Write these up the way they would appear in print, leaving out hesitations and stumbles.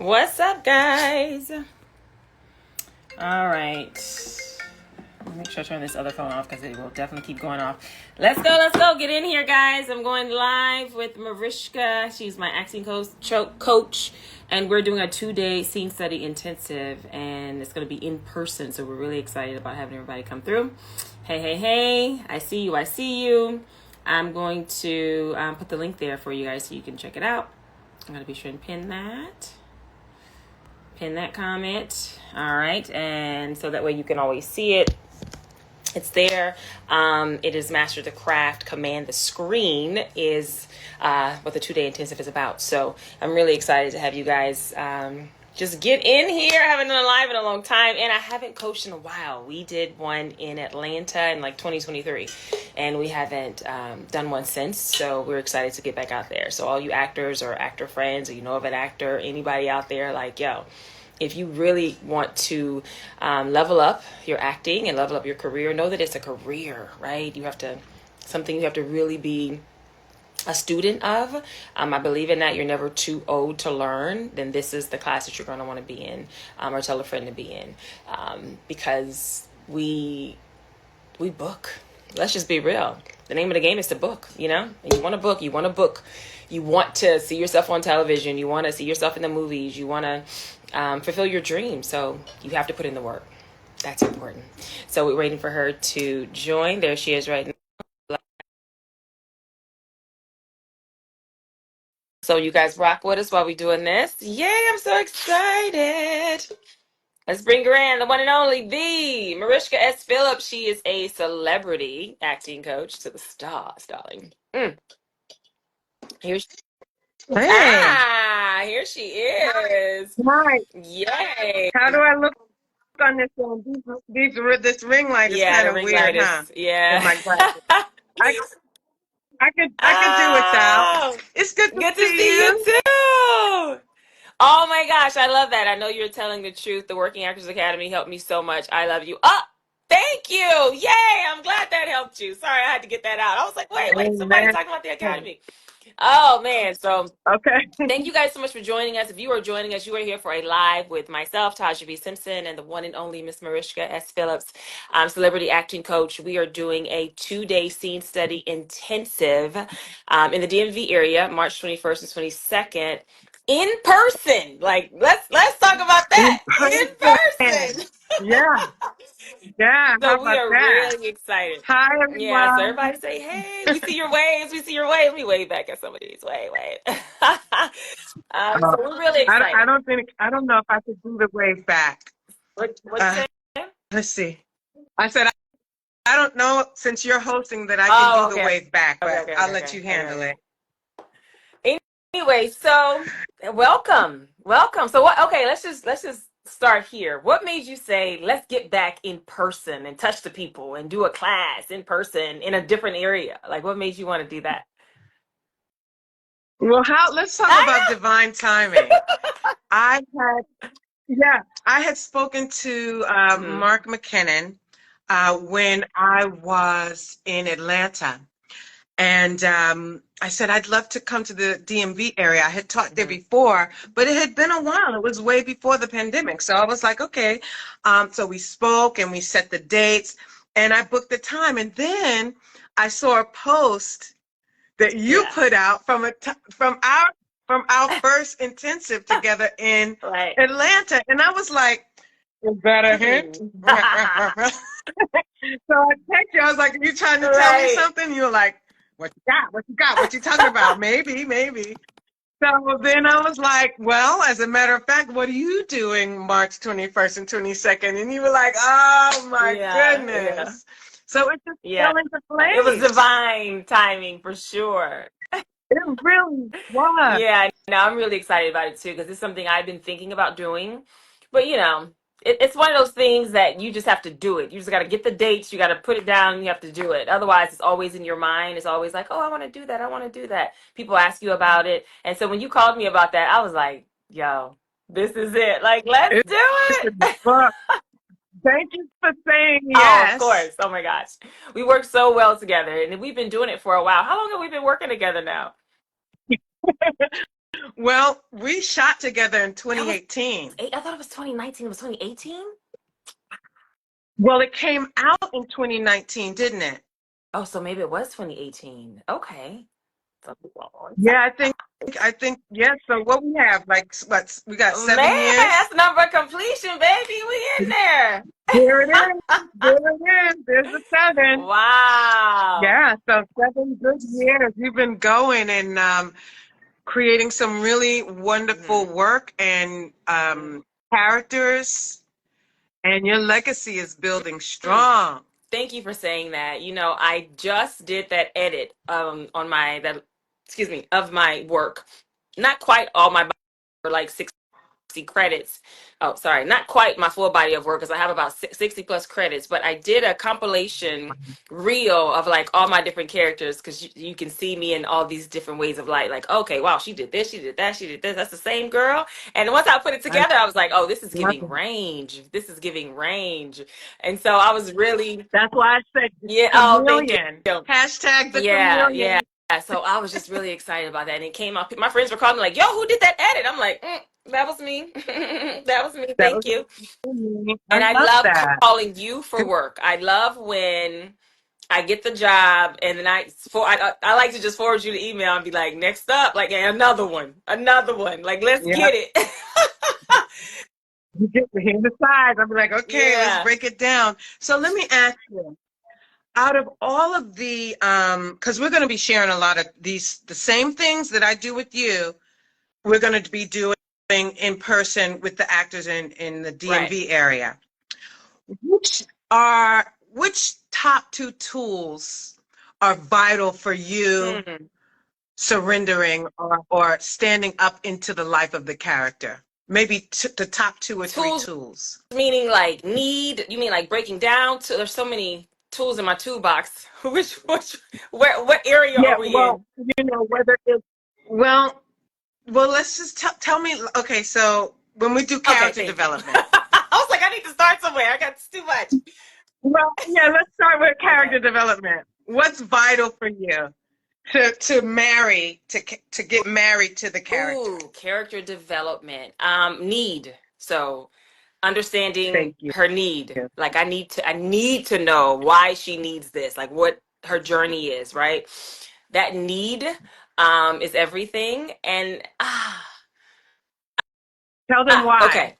What's up, guys? All right. Let me make sure I turn this other phone off because it will definitely keep going off. Let's go. Get in here, guys. I'm going live with Mariska. She's my acting coach, and we're doing a 2-day scene study intensive, and it's going to be in person, so we're really excited about having everybody come through. Hey. I see you. I'm going to put the link there for you guys so you can check it out. I'm going to be sure and pin that comment. All right, and so that way you can always see it. It's there. It is Master the Craft, Command the Screen is what the 2-day intensive is about. So I'm really excited to have you guys just get in here. I haven't done a live in a long time, and I haven't coached in a while. We did one in Atlanta in like 2023, and we haven't done one since. So we're excited to get back out there. So all you actors or actor friends, or you know of an actor, anybody out there, like, yo, if you really want to level up your acting and level up your career, know that it's a career, right? Something you have to really be a student of. I believe in that. You're never too old to learn. Then this is the class that you're going to want to be in, or tell a friend to be in, because we book. Let's just be real. The name of the game is to book, And you want to book. You want to see yourself on television. You want to see yourself in the movies. You want to fulfill your dreams. So you have to put in the work. That's important. So we're waiting for her to join. There she is right now. So you guys rock with us while we're doing this. Yay, I'm so excited. Let's bring her in, the one and only, the Mariska S. Phillips. She is a celebrity acting coach to the stars, darling. Here she Hey. Here she is. Hi. Yay. How do I look on this one? This ring light is kind The of ring weird, light huh? is, yeah. In my glasses. I could do without. Oh, It's good to good to see see you you. too. Oh my gosh, I love that. I know you're telling the truth. The Working Actors Academy helped me so much. I love you. Oh, thank you. Yay. I'm glad that helped you. Sorry, I had to get that out. I was like, wait, somebody Amen. talking about the Academy. Oh man. So Okay. thank you guys so much for joining us. If you are joining us, you are here for a live with myself, Taja B. Simpson, and the one and only Miss Mariska S. Phillips, celebrity acting coach. We are doing a 2-day scene study intensive in the DMV area, March 21st and 22nd, in person. Like, let's talk about In that in person. person. Yeah. Yeah. How So we about are that? really excited. Hi, Yeah, so everyone. everybody say, hey, we see your waves. We see your wave. Let me wave back at some of these. Wave. Uh, So we're really I excited. I don't know if I could do the wave back. What'd you Uh, say? let's see. I said, I don't know since you're hosting that I can do Oh, the okay. wave back, but Okay. I'll let you I got handle you. it. Anyway, so welcome. So what, okay, let's just start here. What made you say, let's get back in person and touch the people and do a class in person in a different area? Like, what made you want to do that? Well, let's talk about I divine timing. I I had spoken to know. Mark McKinnon when I was in Atlanta. And I said, I'd love to come to the DMV area. I had taught there before, but it had been a while. It was way before the pandemic. So I was like, okay. So we spoke and we set the dates and I booked the time. And then I saw a post that you Yeah. put out from our first intensive together in Right. Atlanta, and I was like, "Is that a hint?" So I text you. I was like, "Are you trying to tell me Right. something?" You were like, "What you got? What you got? What you talking about? Maybe." So then I was like, "Well, as a matter of fact, what are you doing March 21st and 22nd?" And you were like, "Oh my Yeah. goodness!" So it just Yeah. fell into It was place. divine timing for sure. It really was. Yeah, no, I'm really excited about it too because it's something I've been thinking about doing. But it's one of those things that you just have to do it. You just got to get the dates, you got to put it down, you have to do it. Otherwise, it's always in your mind. It's always like, oh, I want to do that. I want to do that. People ask you about it. And so when you called me about that, I was like, yo, this is it. Like, let's do It's in the it. book. Thank you for saying Oh, of yes. course. Oh my gosh. We work so well together and we've been doing it for a while. How long have we been working together now? Well, we shot together in That was 2018. I thought it was 2019. It was 2018. Well, it came out in 2019, didn't it? Oh, so maybe it was 2018. Okay. So, Yeah, I think, yeah. So what we have, like, what, we got man, 7 years. that's number completion, baby. We in there. There it is. There it is. There's the 7. Wow. Yeah, so 7 good years. You've been going and creating some really wonderful Mhm. work and characters, and your legacy is building Mm. strong. Thank you for saying that. I just did that edit on my that excuse me of my work. Not quite all my for like 60 credits. Oh, sorry, not quite my full body of work because I have about 60 plus credits, but I did a compilation reel of like all my different characters because you can see me in all these different ways of light. Like, okay, wow, she did this, she did that, she did this. That's the same girl. And once I put it I together, I was like, oh, this is love giving it. range. This is giving range. And so I was really, That's why I said yeah, oh, thank chameleon. you. Hashtag the Yeah, yeah. chameleon. So I was just really excited about that. And it came out. My friends were calling me like, yo, who did that edit? I'm like, that was me. That was me. That was Thank you. me. I And I love love that. calling you for work. I love when I get the job and then I like to just forward you the email and be like, next up, like another one, another one. Like, let's Yeah, get it. you get to hear the sides. I'm like, okay, let's Yeah. break it down. So let me ask you, out of all of the, because we're going to be sharing a lot of these, the same things that I do with you, we're going to be doing in person with the actors in the Right. DMV area. Which top 2 tools are vital for you Mm. surrendering or standing up into the life of the character? Maybe the top 2 or 3 Tools tools. meaning like need, you mean like breaking down to, there's so many tools in my toolbox. Which what area Yeah, are we well, in? whether it's, well, well, let's just tell me, okay, so when we do Okay, character thank you. development, I was like, I need to start somewhere. I got too much. well, yeah, let's start with Okay. character development. What's vital for you to marry, to get married to the character? Ooh, character development. Need. So understanding Thank you. her need. Like I need to know why she needs this, like what her journey is, right? That need is everything. And Tell them why. okay.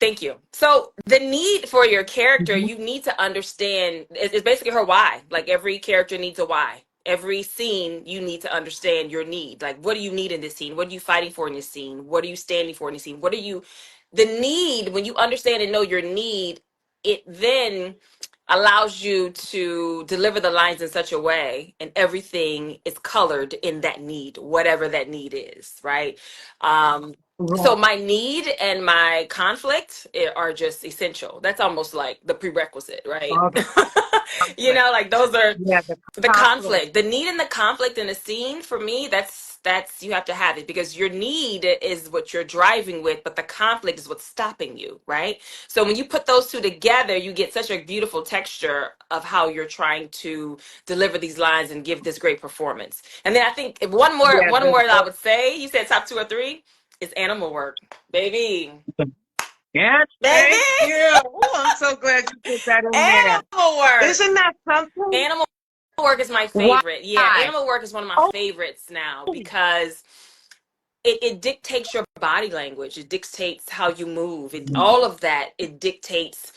Thank you. So the need for your character, you need to understand is basically her why. Like every character needs a why. Every scene, you need to understand your need. Like, what do you need in this scene? What are you fighting for in this scene? What are you standing for in this scene? What are you, the need, when you understand and know your need, it then allows you to deliver the lines in such a way and everything is colored in that need, whatever that need is, right? Um, so Right. my need and my conflict are just essential. That's almost like the prerequisite, right? All the conflict. Like those are Yeah, the the conflict. conflict, the need and the conflict in a scene for me, that's you have to have it because your need is what you're driving with, but the conflict is what's stopping you, right? So when you put those two together, you get such a beautiful texture of how you're trying to deliver these lines and give this great performance. And then I think if one more Yeah, one more that I would say, you said top 2 or 3, is animal work. Baby. yes, Baby. thank you. Oh, I'm so glad you put that in there. Animal work. Isn't that something? Animal work is my Why? favorite. Yeah, animal work is one of my Oh, favorites now because it dictates your body language. It dictates how you move. All of that, it dictates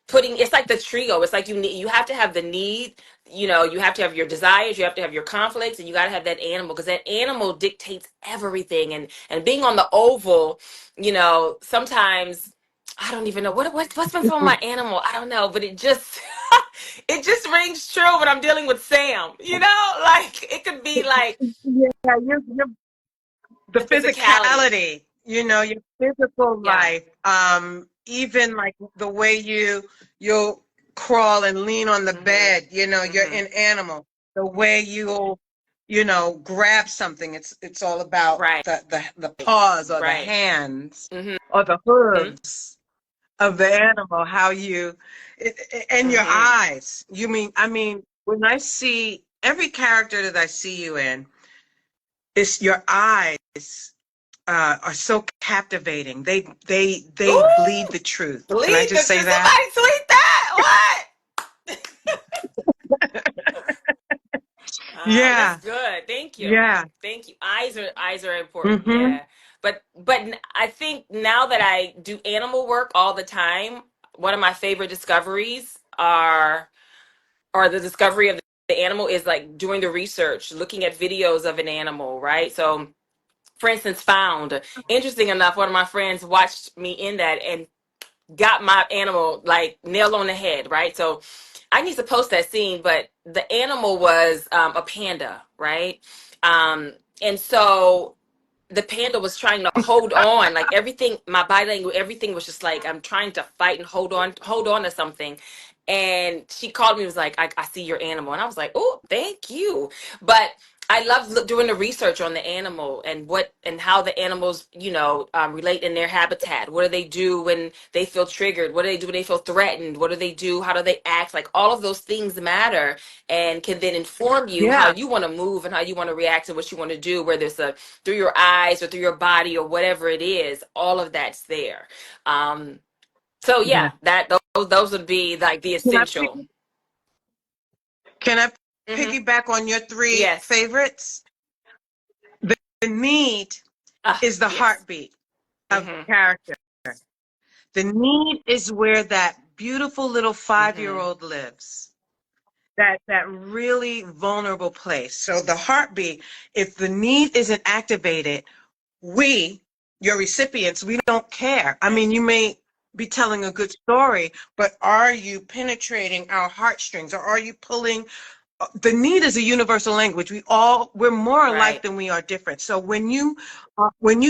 putting, it's like the trio. It's like you have to have the need, you have to have your desires, you have to have your conflicts, and you got to have that animal because that animal dictates everything. And being on the oval, sometimes I don't even know what's been from my animal. I don't know, but it just it just rings true when I'm dealing with Sam. Like it could be like yeah, you're the the physicality. physicality, your physical Yeah. life, even like the way you'll crawl and lean on the Hmm. bed, you're Hmm. in animal. The way you'll, grab something. It's all about Right. the paws or the Right. hands Hmm. or the hooves of the animal, and your Hmm. eyes. I mean, when I see every character that I see you in, it's your eyes are so captivating. They bleed Ooh, the truth. Can I bleed just the say truth. that? Somebody tweet that. That's Yeah, good. Thank you. yeah. Thank you. Eyes are important. Mm-hmm. Yeah. But I think now that I do animal work all the time, one of my favorite discoveries are or the discovery of the animal is like doing the research, looking at videos of an animal, right? So, for instance, Found. Interesting enough, one of my friends watched me in that and got my animal like nail on the head, right? So I need to post that scene, but the animal was a panda, right? And so the panda was trying to hold on, like everything, my body language, everything was just like I'm trying to fight and hold on to something. And she called me, was like, I see your animal, and I was like, oh, thank you. But I love doing the research on the animal and what and how the animals, relate in their habitat. What do they do when they feel triggered? What do they do when they feel threatened? What do they do? How do they act? Like all of those things matter and can then inform you how Yeah, you want to move and how you want to react and what you want to do. Whether it's through your eyes or through your body or whatever it is, all of that's there. Um, so yeah. yeah, that those would be like the Can I essential. can I Hmm. piggyback on your three Yes. favorites? The need is the Yes. heartbeat of Hmm. character. The need is where that beautiful little Hmm. 5-year-old lives. That really vulnerable place. So the heartbeat, if the need isn't activated, we, your recipients, we don't care. I Right. mean, you may be telling a good story, but are you penetrating our heartstrings, or are you pulling? The need is a universal language. We're more alike Right. than we are different. So when you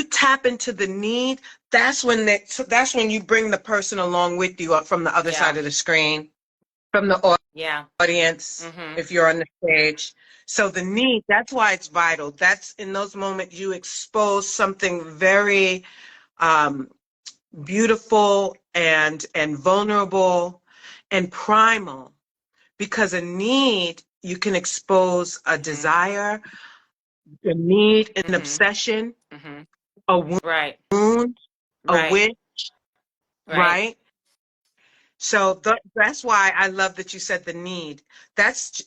tap into the need, that's when you bring the person along with you up from the other Yeah. side of the screen, from the Yeah. audience, Hmm. if you're on the stage. So the need, that's why it's vital. That's in those moments you expose something very um, beautiful and vulnerable and primal, because a need, you can expose a Hmm. desire, a need, an Hmm. obsession, Hmm. a Right. wound, a Right. wish, Right. right? So that's why I love that you said the need.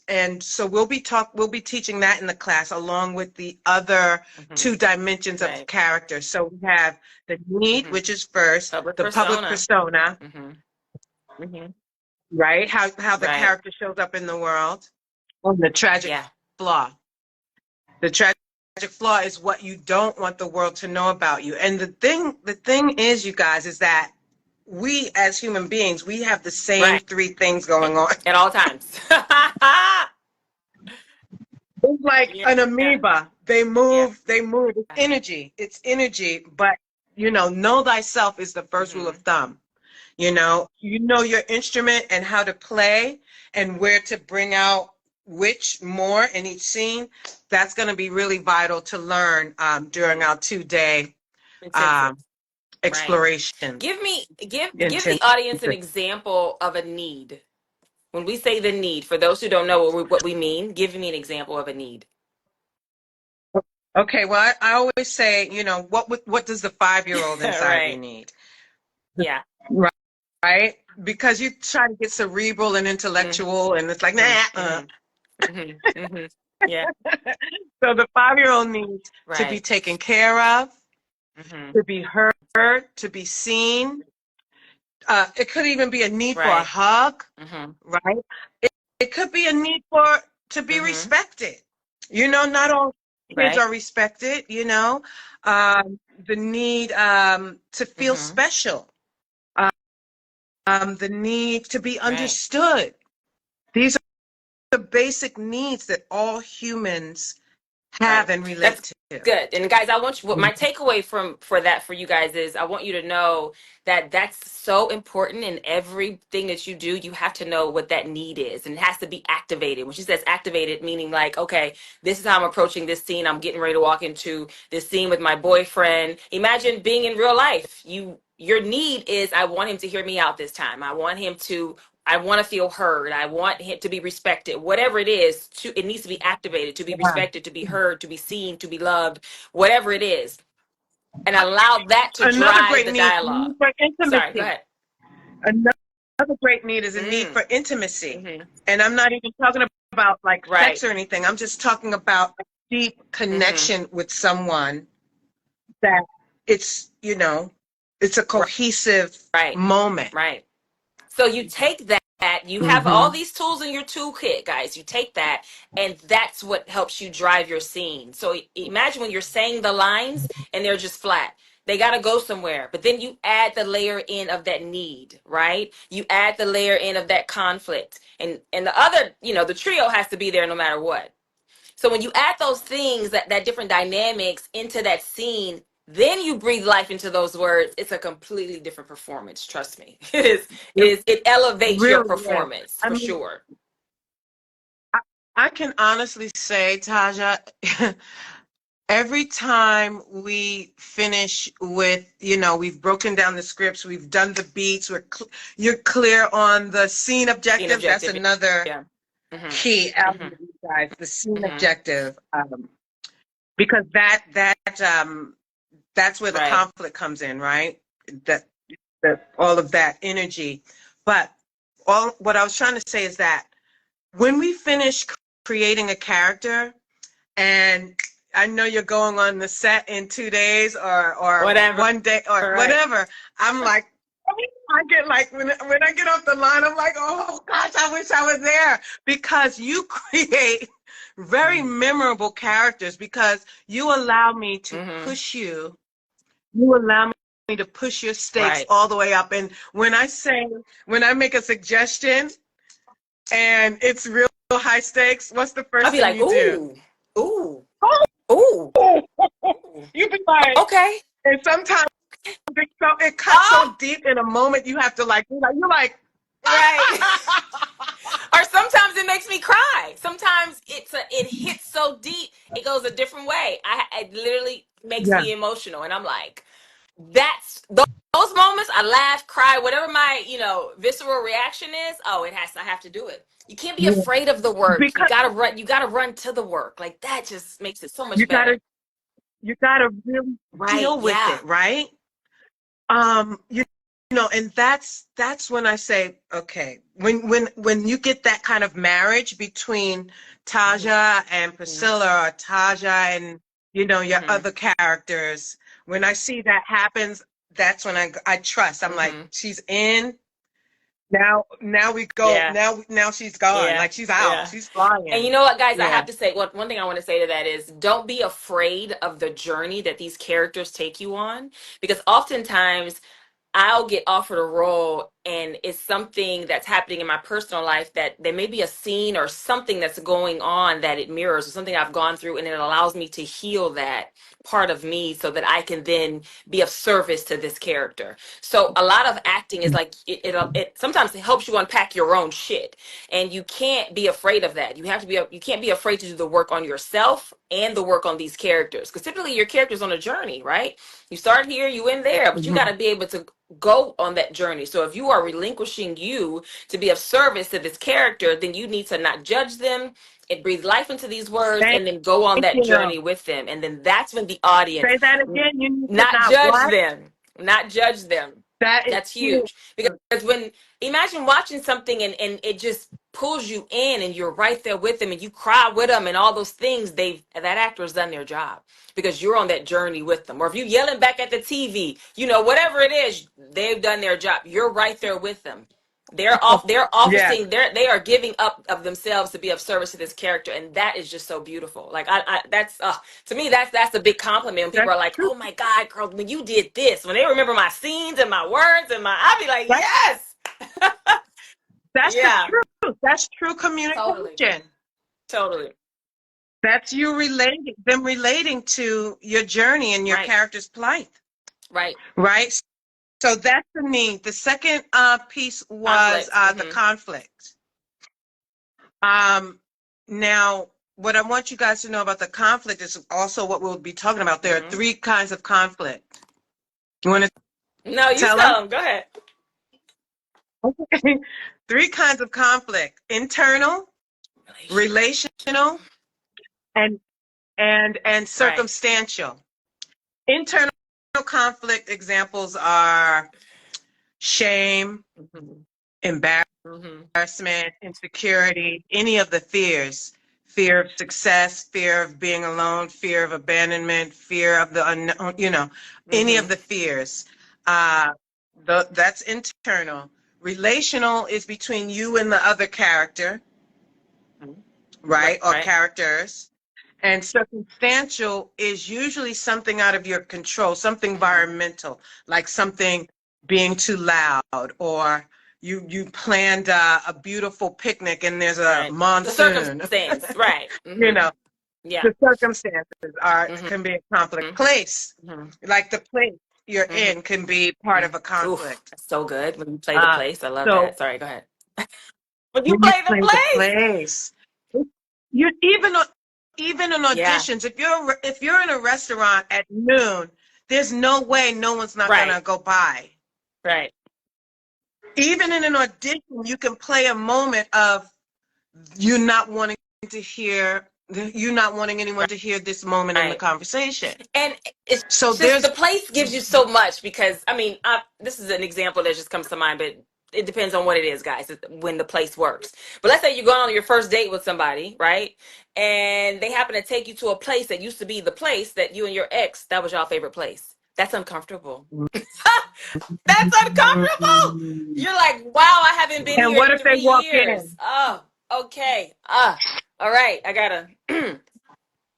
And so we'll be teaching that in the class along with the other Hmm. two dimensions of Right. character. So we have the need, Hmm. which is first, Public the public persona. persona, Hmm. Hmm. right? How the Right. character shows up in the world, and the tragic Yeah. flaw. The tragic flaw is what you don't want the world to know about you. And the thing is, you guys, is that we as human beings, we have the same Right. three things going on. At all times. It's like Yeah. an amoeba. Yeah. They move. It's energy. It's energy. But know thyself is the first rule of Hmm. thumb. You know your instrument and how to play and where to bring out which more in each scene. That's going to be really vital to learn during Hmm. our 2 day Intensive. um, Right. exploration. Give the Intensive. audience an example of a need. When we say the need, for those who don't know what we mean, give me an example of a need. Okay, well, I always say, what does the 5-year-old inside of you Right. need? Yeah. Right? Because you try to get cerebral and Mm-hmm. intellectual, and it's like, nah. Hmm. Hmm. Yeah. So the 5-year-old needs to be Right. taken care of, Hmm. to be heard, to be seen. It could even be a need for a Right. hug, Hmm. right? It could be a need for to be Hmm. respected. Not all kids Right. are respected, the need to feel Hmm. special, the need to be Right. understood. These are the basic needs that all humans have Right. and That's relate to. good. And guys, I want you, what my takeaway from for that for you guys is I want you to know that that's so important in everything that you do. You have to know what that need is, and it has to be activated. When she says activated, meaning like, okay, this is how I'm approaching this scene. I'm getting ready to walk into this scene with my boyfriend. Imagine being in real life. Your need is I want him to hear me out this time. I want to feel heard. I want him to be respected. Whatever it is, it needs to be activated to be Yeah. respected, to be heard, to be seen, to be loved, whatever it is. and allow that to Another drive great the need, dialogue. need for Sorry, go intimacy. ahead. Another great need is a need Mm, for intimacy. hmm. And I'm not even talking about like Right. sex or anything. I'm just talking about a deep Hmm. connection with someone that it's, you know, it's a cohesive Right. moment. Right. So you take that, you have all Mm-hmm. these tools in your toolkit, guys. You take that, and that's what helps you drive your scene. So imagine when you're saying the lines and they're just flat. They got to go somewhere. But then you add the layer in of that need, right? You add the layer in of that conflict. And the other, the trio has to be there no matter what. So when you add those things, that different dynamics into that scene, then you breathe life into those words. It's a completely different performance. Trust me. It is. It It is. It elevates your really is. performance I for mean, sure. I can honestly say, Taja, every time we finish with, we've broken down the scripts, we've done the beats, you're clear on the scene Scene objective. That's objective. another Yeah. Mhm. key element, Mhm. you guys, the scene Mhm. objective, because that's where the Right. conflict comes in, right? That all of that energy. But all what I was trying to say is that when we finish creating a character, and I know you're going on the set in 2 days or Whatever. one day or All right. whatever, I'm like, I get like when I get off the line, I'm like, oh gosh, I wish I was there, because you create very memorable characters, because you allow me to Mhm. push you. You allow me to push your stakes Right. all the way up. And when I make a suggestion and it's real high stakes, what's the I'll first be thing like, you do? ooh, ooh, ooh, ooh. You be like, Okay. and sometimes it cuts Oh, so deep in a moment, you have to like, you're like, right. Or sometimes it makes me cry. Sometimes it hits so deep, it goes a different way. It literally makes yeah, me emotional, and I'm like, those moments. I laugh, cry, whatever my visceral reaction is. Oh, I have to do it. You can't be yeah. afraid of the work. You Because gotta run. You gotta run to the work. Like that just makes it so much you better. gotta, you gotta really Right? deal with Yeah. it, right? You know, and that's when I say, okay, when you get that kind of marriage between Hmm. Taja and Hmm. Priscilla, or Taja and your Hmm. other characters, when I see that happens, that's when I trust. I'm like, Hmm. she's in. Now we go. Yeah. Now she's gone. Yeah. Like she's out. Yeah. She's And you flying. know what, guys? I Yeah. have to say, one thing I want to say to that is don't be afraid of the journey that these characters take you on, because oftentimes I'll get offered a role and it's something that's happening in my personal life, that there may be a scene or something that's going on that it mirrors, or something I've gone through, and it allows me to heal that part of me so that I can then be of service to this character. So a lot of acting is like it sometimes it helps you unpack your own shit, and you can't be afraid of that. You can't be afraid to do the work on yourself and the work on these characters, because typically your character's on a journey, right? You start here, you end there, but you got Mhm. to be able to go on that journey. So if you are relinquishing you to be of service to this character, then you need to not judge them and breathe life into these words, Thank and then go on that you. journey with them. And then that's when the audience, Say that again. You need to not not judge what? them, not judge them. That is That's huge. huge, because when imagine watching something and it just pulls you in and you're right there with them and you cry with them and all those things, that actor's done their job because you're on that journey with them. Or if you yelling back at the TV, whatever it is, they've done their job. You're right there with them. They're Yeah. offering, they are giving up of themselves to be of service to this character, and that is just so beautiful. Like I that's to me, that's a big compliment when people That's are like, true. oh my God, girl, when you did this, when they remember my scenes and my words and I'll be like, That, yes. that's the Yeah, truth. That's true totally, communication. totally. That's them relating to your journey and your Right, character's plight, right. right? So that's the need. The second piece was Conflict. the Hmm. conflict. Um, Now, what I want you guys to know about the conflict is also what we'll be talking about. There are Hmm. three kinds of conflict. You want to No, you tell them? tell them. Go ahead. Three kinds of conflict: internal, Relational. relational, and Right. circumstantial. Internal conflict examples are shame, Mhm. Mhm. embarrassment, insecurity, any of the fears. Fear of success, fear of being alone, fear of abandonment, fear of the unknown, any of Mhm. the fears. Uh, that's internal. Relational is between you and the other character, Mhm. right? Or Right. characters. And circumstantial is usually something out of your control, something Mhm. environmental, like something being too loud, or you planned a beautiful picnic and there's a Right. The monsoon. circumstance. Right. You Mhm. know, Yeah. the circumstances are Mhm. can be a conflict. Place, Mhm. like the place you're Mhm. in, can be part of a Oof, conflict. that's so good when you play the Uh, place. I love so that. Sorry, go ahead. When you when you play the play the place. place, you even in Yeah. auditions, if you're in a restaurant at noon, there's no way no one's not Right. gonna go by. Right. Even in an audition, you can play a moment of you not wanting to hear you not wanting anyone to hear this moment in the Right. conversation. And it's So just there's the place gives you so much because I mean, this is an example that just comes to mind, but it depends on what it is, guys. When the place works, but let's say you're going on your first date with somebody, right? And they happen to take you to a place that used to be the place that you and your ex that was your favorite place. That's uncomfortable. That's uncomfortable. You're like, wow, I haven't been and here what in if they 3 walk years. in? Oh, okay. All right. I gotta.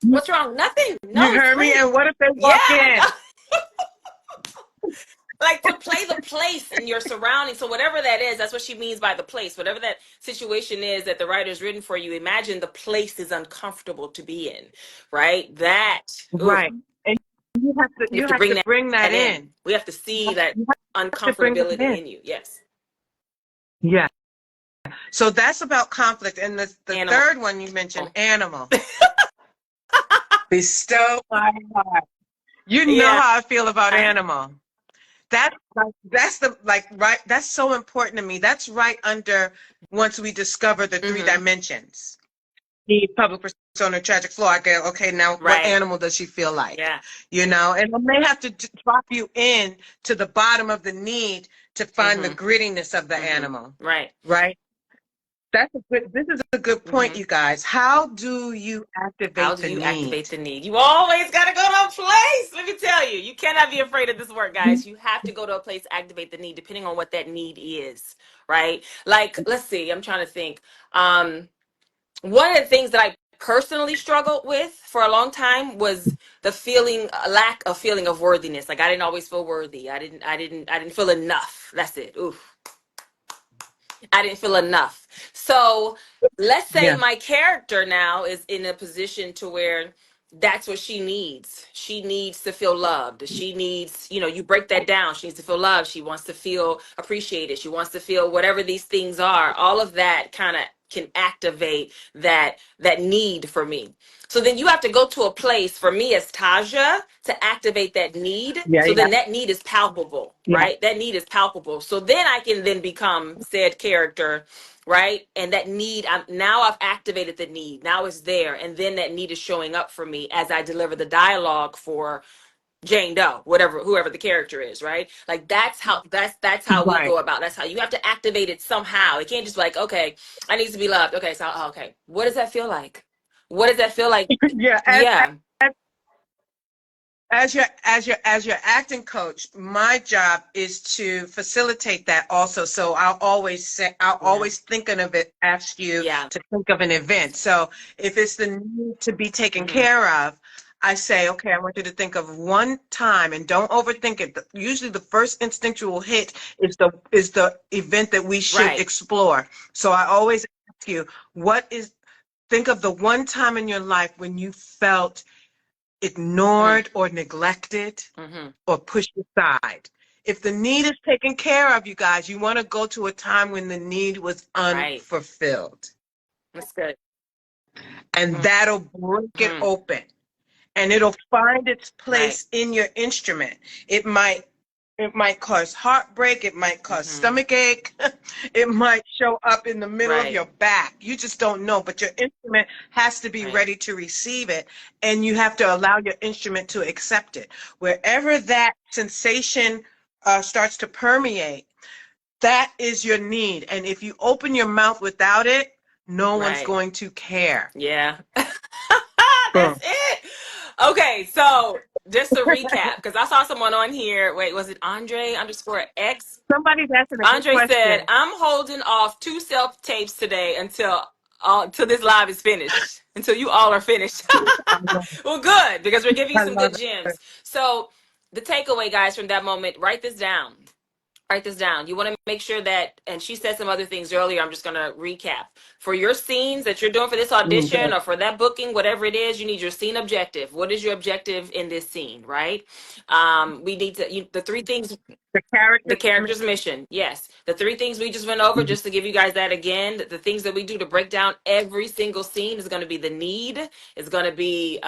What's wrong? Nothing. You No, it's heard me? great. And what if they Yeah, walk I know. in? Like to play the place and your surroundings. So whatever that is, that's what she means by the place. Whatever that situation is that the writer's written for you, imagine the place is uncomfortable to be in, right? That, ooh, Right. And you have to you have you to have bring to bring that that in. in. We have to see that You have to bring that uncomfortability in. in you. Yes. Yeah. So that's about conflict. And the Animal. third one you mentioned, animal. Bestow my heart. You know Yeah. how I feel about animal. That's the like right. That's so important to me. That's right under once we discover the three Mm-hmm. dimensions. The public persona, tragic flaw. I go, okay, now what Right. animal does she feel like? Yeah. And I may have to drop you in to the bottom of the need to find the Mm-hmm. grittiness of the Mm-hmm. animal. Right. Right? This is a good point, Mm-hmm. you guys. How do you How activate do the you activate need? the need? You always got to go to a place. Let me tell you, you cannot be afraid of this work, guys. You have to go to a place to activate the need, depending on what that need is, right? Like, let's see, I'm trying to think. Um, One of the things that I personally struggled with for a long time was the feeling, lack of feeling of worthiness. Like I didn't always feel worthy. I didn't feel enough. That's it. Oof. I didn't feel enough. So let's say Yeah. my character now is in a position to where that's what she needs. She needs to feel loved. She needs, you break that down. She needs to feel loved. She wants to feel appreciated. She wants to feel whatever these things are. All of that kind of can activate that need for me. So then you have to go to a place for me as Taja to activate that need. Yeah, So yeah, then that need is palpable, yeah. right? That need is palpable. So then I can then become said character, right? And that need, now I've activated the need. Now it's there. And then that need is showing up for me as I deliver the dialogue for Jane Doe, whoever the character is, right? Like that's how we Right. go about. That's how you have to activate it somehow. It can't just be like, okay, I need to be loved. Okay, so okay, what does that feel like? What does that feel like? Yeah. Yeah. As your acting coach, my job is to facilitate that also. So I'll Yeah. always thinking of it, ask you Yeah. to think of an event. So if it's the need to be taken Hmm. care of, I say, okay, I want you to think of one time and don't overthink it. Usually the first instinctual hit is the event that we should Right. explore. So I always ask you, think of the one time in your life when you felt Mm. ignored or neglected Hmm. or pushed aside. If the need is taken care of, you guys, you want to go to a time when the need was Right. unfulfilled. That's good. And that'll break it Mm-hmm. open and it'll find its Right. place in your instrument. It might It might cause heartbreak. It might cause Hmm. stomach ache. It might show up in the middle of Right. your back. You just don't know. But your instrument has to be Right. ready to receive it, and you have to allow your instrument to accept it. Wherever that sensation starts to permeate, that is your need. And if you open your mouth without it, no one's Right. going to care. Yeah. Mm. That's it. Okay, so just to recap, because I saw someone on here. Wait, was it Andre underscore X? Somebody's asking a good Andre said, question. "I'm holding off 2 self tapes today until this live is finished. Until you all are finished." I love Well, good, because we're giving you I some love good it. gems. So the takeaway, guys, from that moment, write this down. Write this down. You want to make sure that, and she said some other things earlier. I'm just going to recap. For your scenes that you're doing for this Mm, audition good. or for that booking, whatever it is, you need your scene objective. What is your objective in this scene, right? We need the three things, The the character. character's mission. Yes. The three things we just went over, just to give you guys that again, the things that we do to break down every single scene is going to be the need, is going to be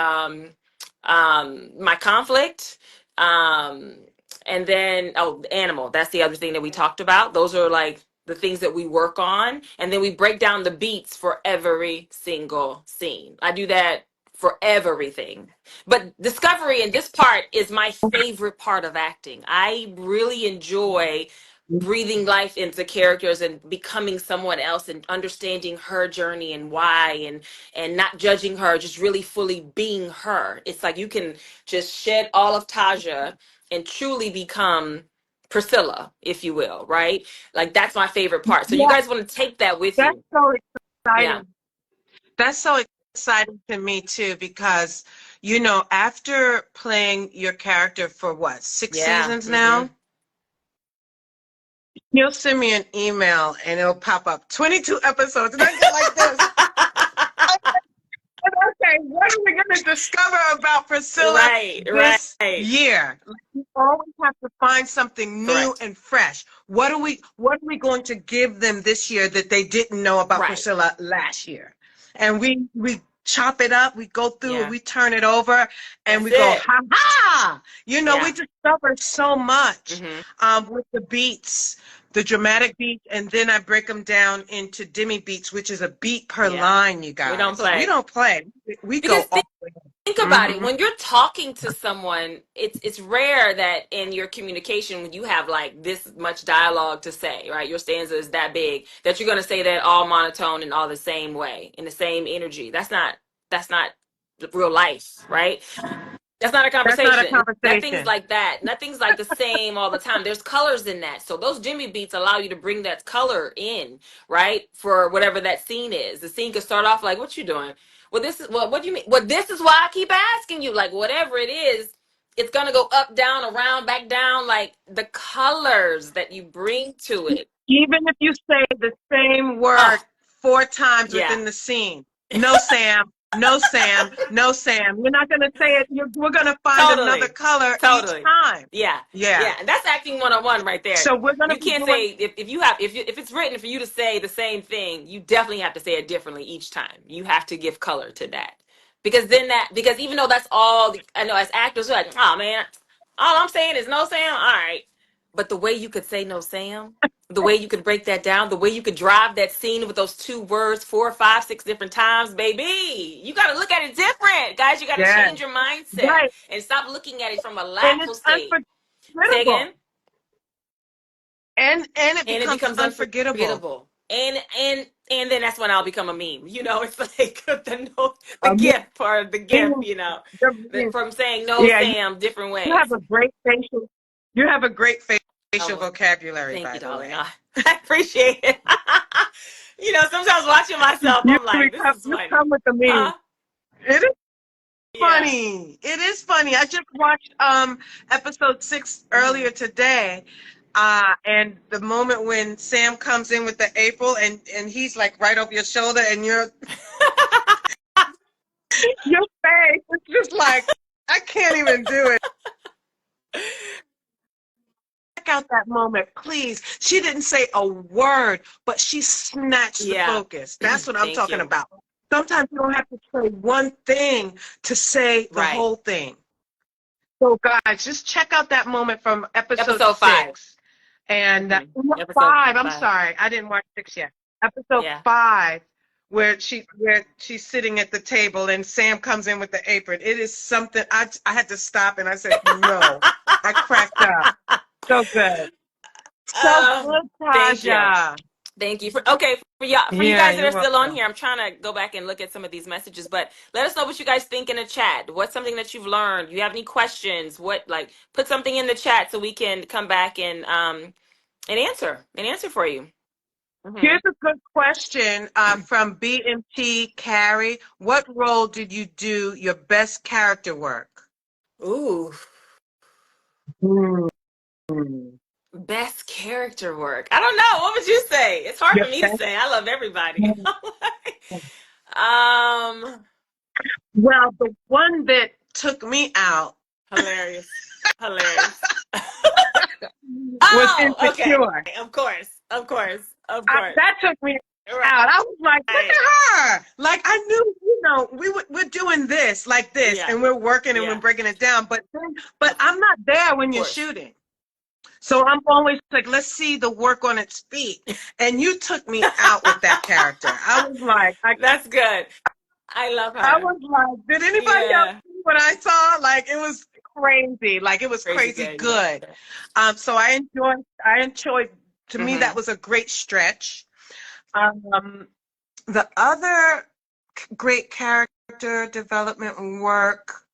my conflict. Um, and then, oh, the animal. That's the other thing that we talked about. Those are like the things that we work on. And then we break down the beats for every single scene. I do that for everything. But discovery in this part is my favorite part of acting. I really enjoy breathing life into characters and becoming someone else and understanding her journey and why, and not judging her, just really fully being her. It's like you can just shed all of Taja and truly become Priscilla, if you will, right? Like that's my favorite part. So you Yeah, guys want to take that with that's you. so Yeah. exciting. That's so exciting to me too, because, you know, after playing your character for what, six Yeah. seasons Mm-hmm. now, you'll send me an email and it'll pop up 22 episodes, and I get like this. Okay, what are we going to discover about Priscilla Right, this right. year? Like, you always have to find something new Correct. and fresh. What are we going to give them this year that they didn't know about Right. Priscilla last year? And we chop it up, we go through and Yeah. we turn it over and That's we go, it. ha ha! You know, we Yeah. discover so much Mm-hmm. with the beats, the dramatic beats, and then I break them down into demi beats, which is a beat per Yeah. line, you We don't guys. We play. don't play. We Because go all the way. think about it. Mhm. When you're talking to someone, it's rare that in your communication when you have like this much dialogue to say, right? Your stanza is that big that you're gonna say that all monotone and all the same way, in the same energy. That's not real life, right? That's not a That's not a conversation. Nothing's conversation. like that. Nothing's like the same all the time. There's colors in that. So those Jimmy beats allow you to bring that color in, right? For whatever that scene is. The scene could start off like, "What you doing?" Well, this is what do you mean? Well, this is why I keep asking you. Like whatever it is, it's gonna go up, down, around, back down. Like the colors that you bring to it. Even if you say the same Oh, word 4 times yeah. within the scene. No, Sam. No, Sam. No, Sam. You're not going to say it. We're going to find another Totally. color each Totally. time. Yeah. Yeah. Yeah. And that's acting 101 right there. So we're going to You be can't doing, say if it's written for you to say the same thing, you definitely have to say it differently each time. You have to give color to that. Because even though that's all I know as actors, we're like, oh man, all I'm saying is no Sam. All right. But the way you could say no Sam, the way you could break that down, the way you could drive that scene with those 2 words 4, 5, 6 different times, baby. You got to look at it different, guys. You got to yeah. change your mindset Right. and stop looking at it from a And laughful it's state. Say unforgettable. again, And it and it becomes becomes unforgettable. unforgettable. And then that's when I'll become a meme. You know, it's like the Um, gift part of the gift. You know, from saying no, yeah, Sam, different you have ways. a great facial. You have a great facial Oh, vocabulary, thank by you, the darling. way. I appreciate it. You know, sometimes watching myself, I'm like, this is You funny. come with the Huh? meme. It is Yeah. funny. It is funny. I just watched episode 6 Hmm. earlier today. And the moment when Sam comes in with the April and he's like right over your shoulder and your face, it's just like I can't even do it. Check out that moment, please. She didn't say a word, but she snatched the Yeah. focus. That's what I'm Thank talking you. about. Sometimes you don't have to say one thing to say the Right. whole thing. So guys, just check out that moment from episode Episode 5. 6. And Episode 5, I'm 5. sorry, I didn't watch 6 yet. Episode Yeah. 5, where she's sitting at the table and Sam comes in with the apron. It is something I had to stop and I said, no. I cracked up. So good. So good, Thank you. Tasha. Thank you. For you Yeah, guys that you're are still on welcome. here, I'm trying to go back and look at some of these messages, but let us know what you guys think in the chat. What's something that you've learned? You have any questions? Put something in the chat so we can come back and answer for you. Here's a good question from BMT Carrie. What role did you do your best character work? Ooh, Mm. best character work. I don't know. What would you say? It's hard Your for me to best- say. I love everybody. um, Well, the one that took me out hilarious, hilarious. was Oh, okay. Insecure. Of course, of course, of course. That took me Right. out. I was like, look at her. Like, I knew, we're doing this, like this, Yeah. and we're working and Yeah. we're breaking it down. But I'm not there when you're course. shooting. So I'm always like, let's see the work on its feet. And you took me out with that character. I was like, That's good. I love her. I was like, did anybody Yeah. else see what I saw? Like, it was crazy. Like, it was crazy good. So I enjoyed, to me, that was a great stretch. The other great character development work,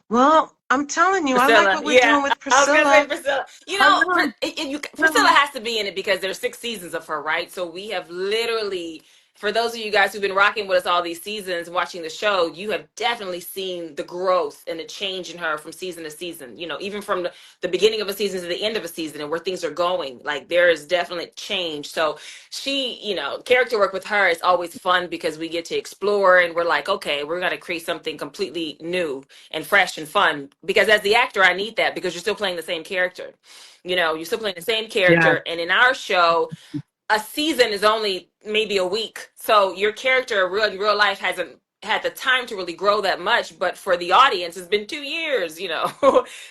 well, I'm telling you, Priscilla. I like what we're doing with Priscilla. I was gonna say Priscilla. You know, I Priscilla has to be in it because there's 6 seasons of her, right? So we have literally, for those of you guys who've been rocking with us all these seasons, watching the show, you have definitely seen the growth and the change in her from season to season. You know, even from the beginning of a season to the end of a season and where things are going. Like, there is definitely change. So she, character work with her is always fun because we get to explore and we're like, okay, we're going to create something completely new and fresh and fun. Because as the actor, I need that because you're still playing the same character. You're still playing the same character. Yeah. And in our show, a season is only maybe a week. So your character in real life hasn't had the time to really grow that much. But for the audience, it's been 2 years,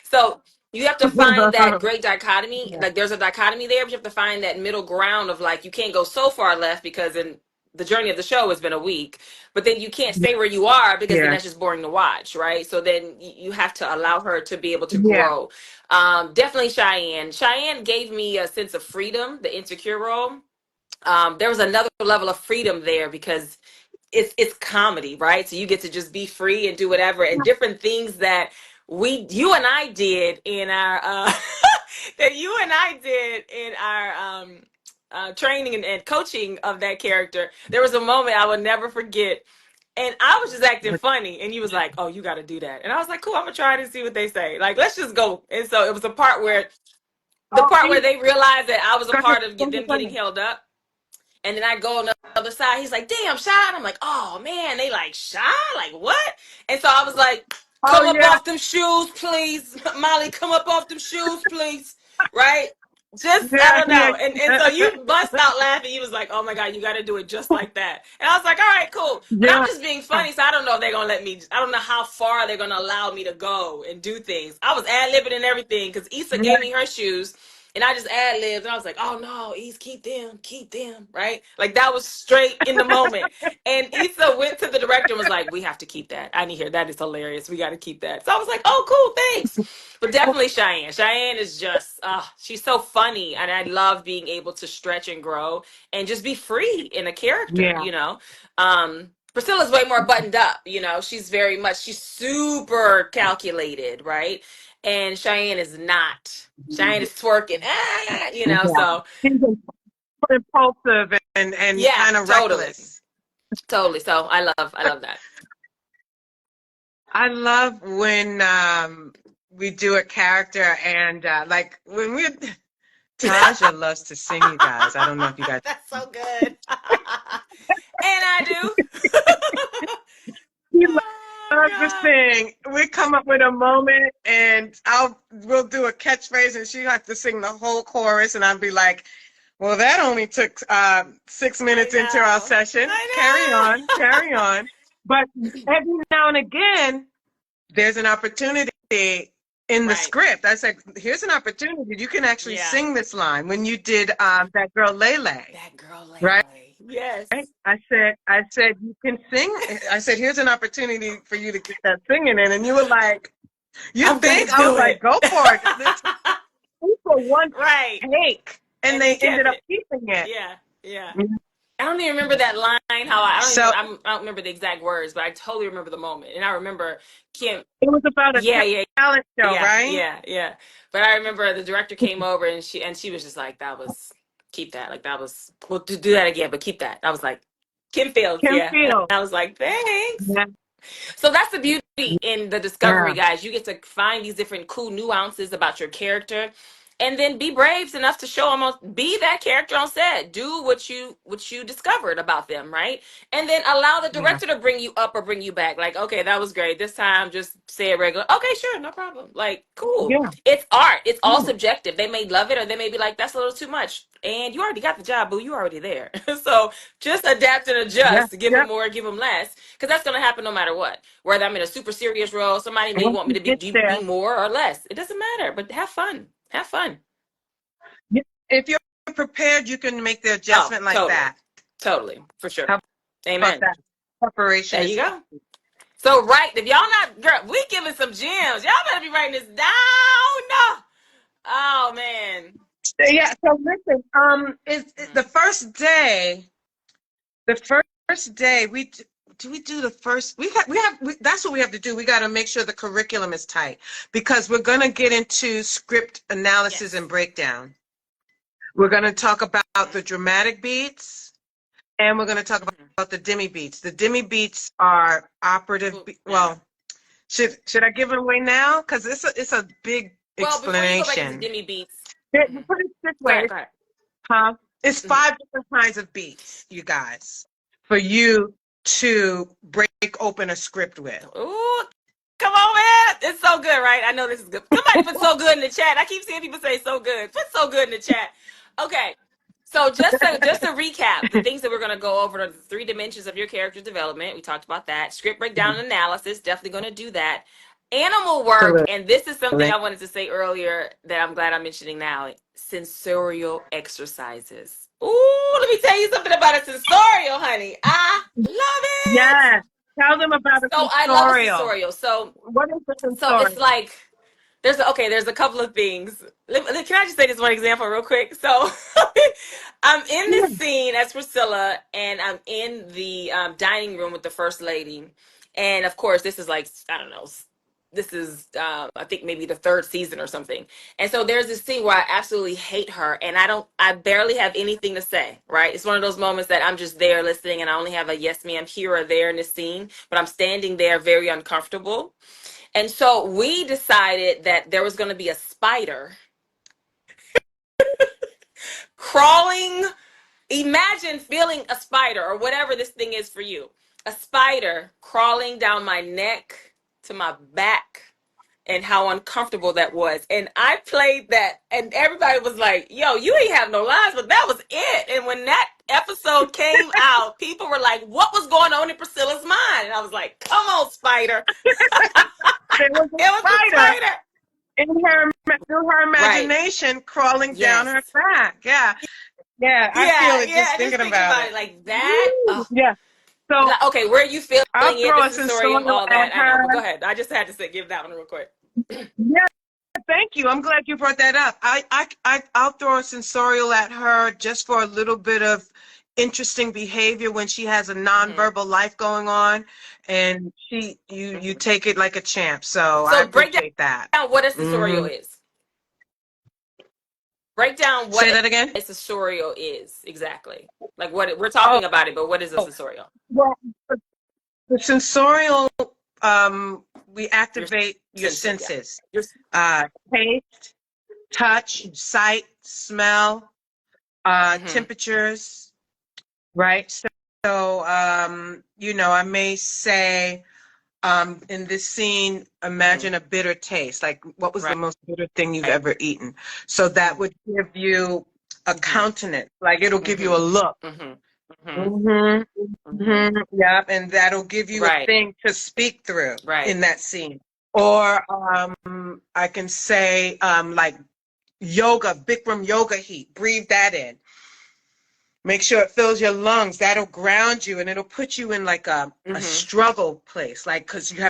So you have to find that great dichotomy. Like, there's a dichotomy there, but you have to find that middle ground of, like, you can't go so far left because in the journey of the show has been a week, but then you can't stay where you are because then that's just boring to watch, right? So then you have to allow her to be able to grow. Definitely Cheyenne. Cheyenne gave me a sense of freedom, the Insecure role. There was another level of freedom there because it's comedy, right? So you get to just be free and do whatever, and different things that you and I did in our training and coaching of that character. There was a moment I would never forget, and I was just acting funny, and he was like, "Oh, you got to do that," and I was like, "Cool, I'm gonna try it and see what they say. Like, let's just go." And so it was a part where they realized that I was a part of them getting held up. And then I go on the other side. He's like, "Damn, Shy." And I'm like, "Oh, man, they like Shy? Like, what?" And so I was like, "Come up off them shoes, please. Molly, come up off them shoes, please." Right? Just, I don't know. And so you bust out laughing. He was like, "Oh, my God, you got to do it just like that." And I was like, "All right, cool." But I'm just being funny, so I don't know if they're going to let me. I don't know how far they're going to allow me to go and do things. I was ad-libbing and everything because Issa gave me her shoes. And I just ad-libbed, and I was like, "Oh no, Issa, keep them, right?" Like, that was straight in the moment. And Issa went to the director and was like, "We have to keep that. I need to hear that. Is hilarious. We got to keep that." So I was like, "Oh, cool, thanks." But definitely Cheyenne. Cheyenne is just, she's so funny, and I love being able to stretch and grow and just be free in a character. Priscilla's way more buttoned up. She's super calculated, right? And Cheyenne is not. Cheyenne is twerking, so she's impulsive and kind of reckless. Totally. So I love that. I love when we do a character and like when Tasha loves to sing, you guys. I don't know if you guys. That's so good. And I do. He loves to sing. We come up with a moment and we'll do a catchphrase and she has to sing the whole chorus and I'll be like, "Well, that only took 6 minutes into our session. Carry on. But every now and again, there's an opportunity in the Right. script. I said, here's an opportunity. You can actually Yeah. sing this line when you did that girl Lele, That girl right? Lele. Yes. I said, you can sing. I said, here's an opportunity for you to get that singing in. And you were like, you I'm gonna think? I was do like, it. go for it. This is for one Right. take. And And he they kept ended up it. keeping it. Yeah. Yeah. I don't even remember that line. How I don't So even I don't remember the exact words, but I totally remember the moment. And I remember Kim. it was about a Yeah, yeah, talent show, yeah, right? yeah, yeah. But I remember the director came over and she was just like, "That was keep that. Like that was we'll do that again, but keep that." I was like, "Kim Fields, Kim yeah." And Field. I was like, "Thanks." Yeah. So that's the beauty in the discovery, Yeah. guys. You get to find these different cool nuances about your character, and then be brave enough to show them, be that character on set. Do what you discovered about them, right? And then allow the Yeah. director to bring you up or bring you back. Like, okay, that was great. This time, just say it regular. Okay, sure, no problem. Like, cool. Yeah. It's art. It's all Yeah. subjective. They may love it, or they may be like, "That's a little too much." And you already got the job, boo. You already there. So just adapt and Yeah. adjust. Give Yeah. them more, give them less, because that's going to happen no matter what. Whether I'm in a super serious role, somebody may Once want me you to get be there, more or less. It doesn't matter, but have fun. Have fun. if you're prepared, you can make the Oh, adjustment like totally. that. Totally. For sure. How about Amen. that? Preparation There you is go. So, right. If y'all not, girl, we giving some gems. Y'all better be writing this down. No. Oh, man. yeah. So listen, is Mhm. the first day. The first day do we do the first? That's what we have to do. We got to make sure the curriculum is tight because we're going to get into script analysis Yes. and breakdown. We're going to talk about the dramatic beats and we're going to talk Mm-hmm. about the demi beats. The demi beats are operative. Yeah. Well, should I give it away now? Because it's a big Well, before you go back into explanation. Demi Beats, Put mhm. it this Go way, ahead. Go ahead. huh? It's Mhm. 5 different kinds of beats, you guys, for you to break open a script with. Ooh, come on, man. It's so good, right? I know this is good. Somebody put so good in the chat. I keep seeing people say so good. Put so good in the chat. Okay. So just to recap, the things that we're going to go over are the 3 dimensions of your character development. We talked about that. Script breakdown and analysis, definitely going to do that. Animal work, and this is something I wanted to say earlier that I'm glad I'm mentioning now. Sensorial exercises. Ooh, let me tell you something about a sensorial, honey. I love it. Yes. Tell them about a So I love a sensorial. sensorial. So What is the it's sensorial? like there's a couple of things. Can I just say this one example real quick? So I'm in Yeah. this scene as Priscilla, and I'm in the dining room with the first lady, and of course this is like I don't know. This is I think maybe the third season or something. And so there's this scene where I absolutely hate her, and I barely have anything to say. Right? It's one of those moments that I'm just there listening, and I only have a yes ma'am here or there in the scene, but I'm standing there very uncomfortable. And so we decided that there was going to be a spider crawling. Imagine feeling a spider or whatever this thing is for you. A spider crawling down my neck to my back and how uncomfortable that was. And I played that and everybody was like, "Yo, you ain't have no lines," but that was it. And when that episode came out, people were like, "What was going on in Priscilla's mind?" And I was like, "Come on, spider." There was a It was the spider spider. through her Right. imagination crawling down Yes. her back. Yeah. Yeah. I feel Yeah, it just yeah. Just thinking thinking about about it. it like that. Woo. Oh, Yeah. So like, okay, where are you feeling I'll it? throw The a sensorium, sensorial all at that. I know, her. but go ahead. I just had to say, give that one real quick. Yeah. Thank you. I'm glad you brought that up. I'll throw a sensorial at her just for a little bit of interesting behavior when she has a Hmm. nonverbal life going on, and you take it like a champ. So I So break appreciate that. down what a sensorial Hmm. is. Break down Say what that again. a sensorial is exactly. Like we're Oh, talking about it, but what is a sensorial? well, the sensorial, we Your activate your senses, yeah. senses: Your uh, taste, touch, sight, smell, hmm temperatures. Right. So, I may say, in this scene, hmm imagine a bitter taste. Like, what was the right. most bitter thing you've ever eaten? So that would give you a hmm countenance. Like, it'll give you a hmm look. hmm hmm Hmm. hmm Hmm. Yeah, and that'll give you a Right, thing to speak through right. in that scene. Or I can say like yoga, Bikram yoga heat. Breathe that in. Make sure it fills your lungs. That'll ground you and it'll put you in like a Mm-hmm. struggle place. Like, because you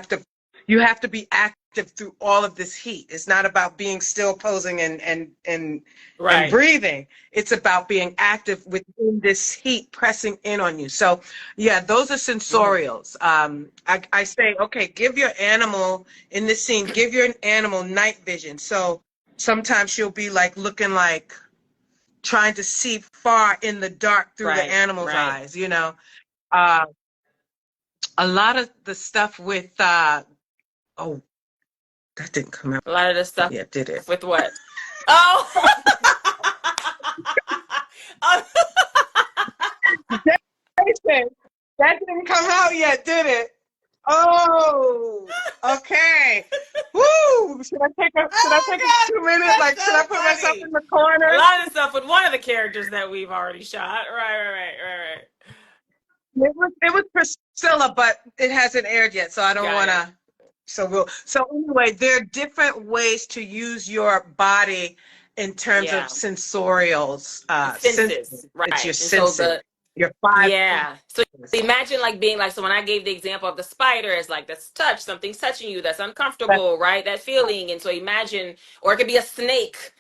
have to be active through all of this heat. It's not about being still posing and Right. breathing. It's about being active within this heat pressing in on you. So yeah, those are Mm-hmm. sensorials. I say, okay, give your animal in this scene, give your animal night vision. So sometimes she'll be like looking like trying to see far in the dark through the Right. animal's Right. eyes, you know. Uh, a lot of the stuff with oh, that didn't come out A lot of the stuff yet, did it? with what? Oh. Oh. Jason, that didn't come out yet, did it? Oh, okay. Woo! Should I Oh take a my 2 minute? God, Like, that's should I so put myself funny. in the A corner? lot of stuff with one of the characters that we've already shot. Right. It was Priscilla, but it hasn't aired yet, so I don't Got want it. to. So anyway, there are different ways to use your body in terms of Yeah. sensorials, The senses. senses, It's your right? And so senses, the your five yeah. So senses. imagine like being like, so when I gave the example of the spider, it's like that's touch, something's touching you, that's That's uncomfortable, right? That feeling. And so imagine, or it could be a snake,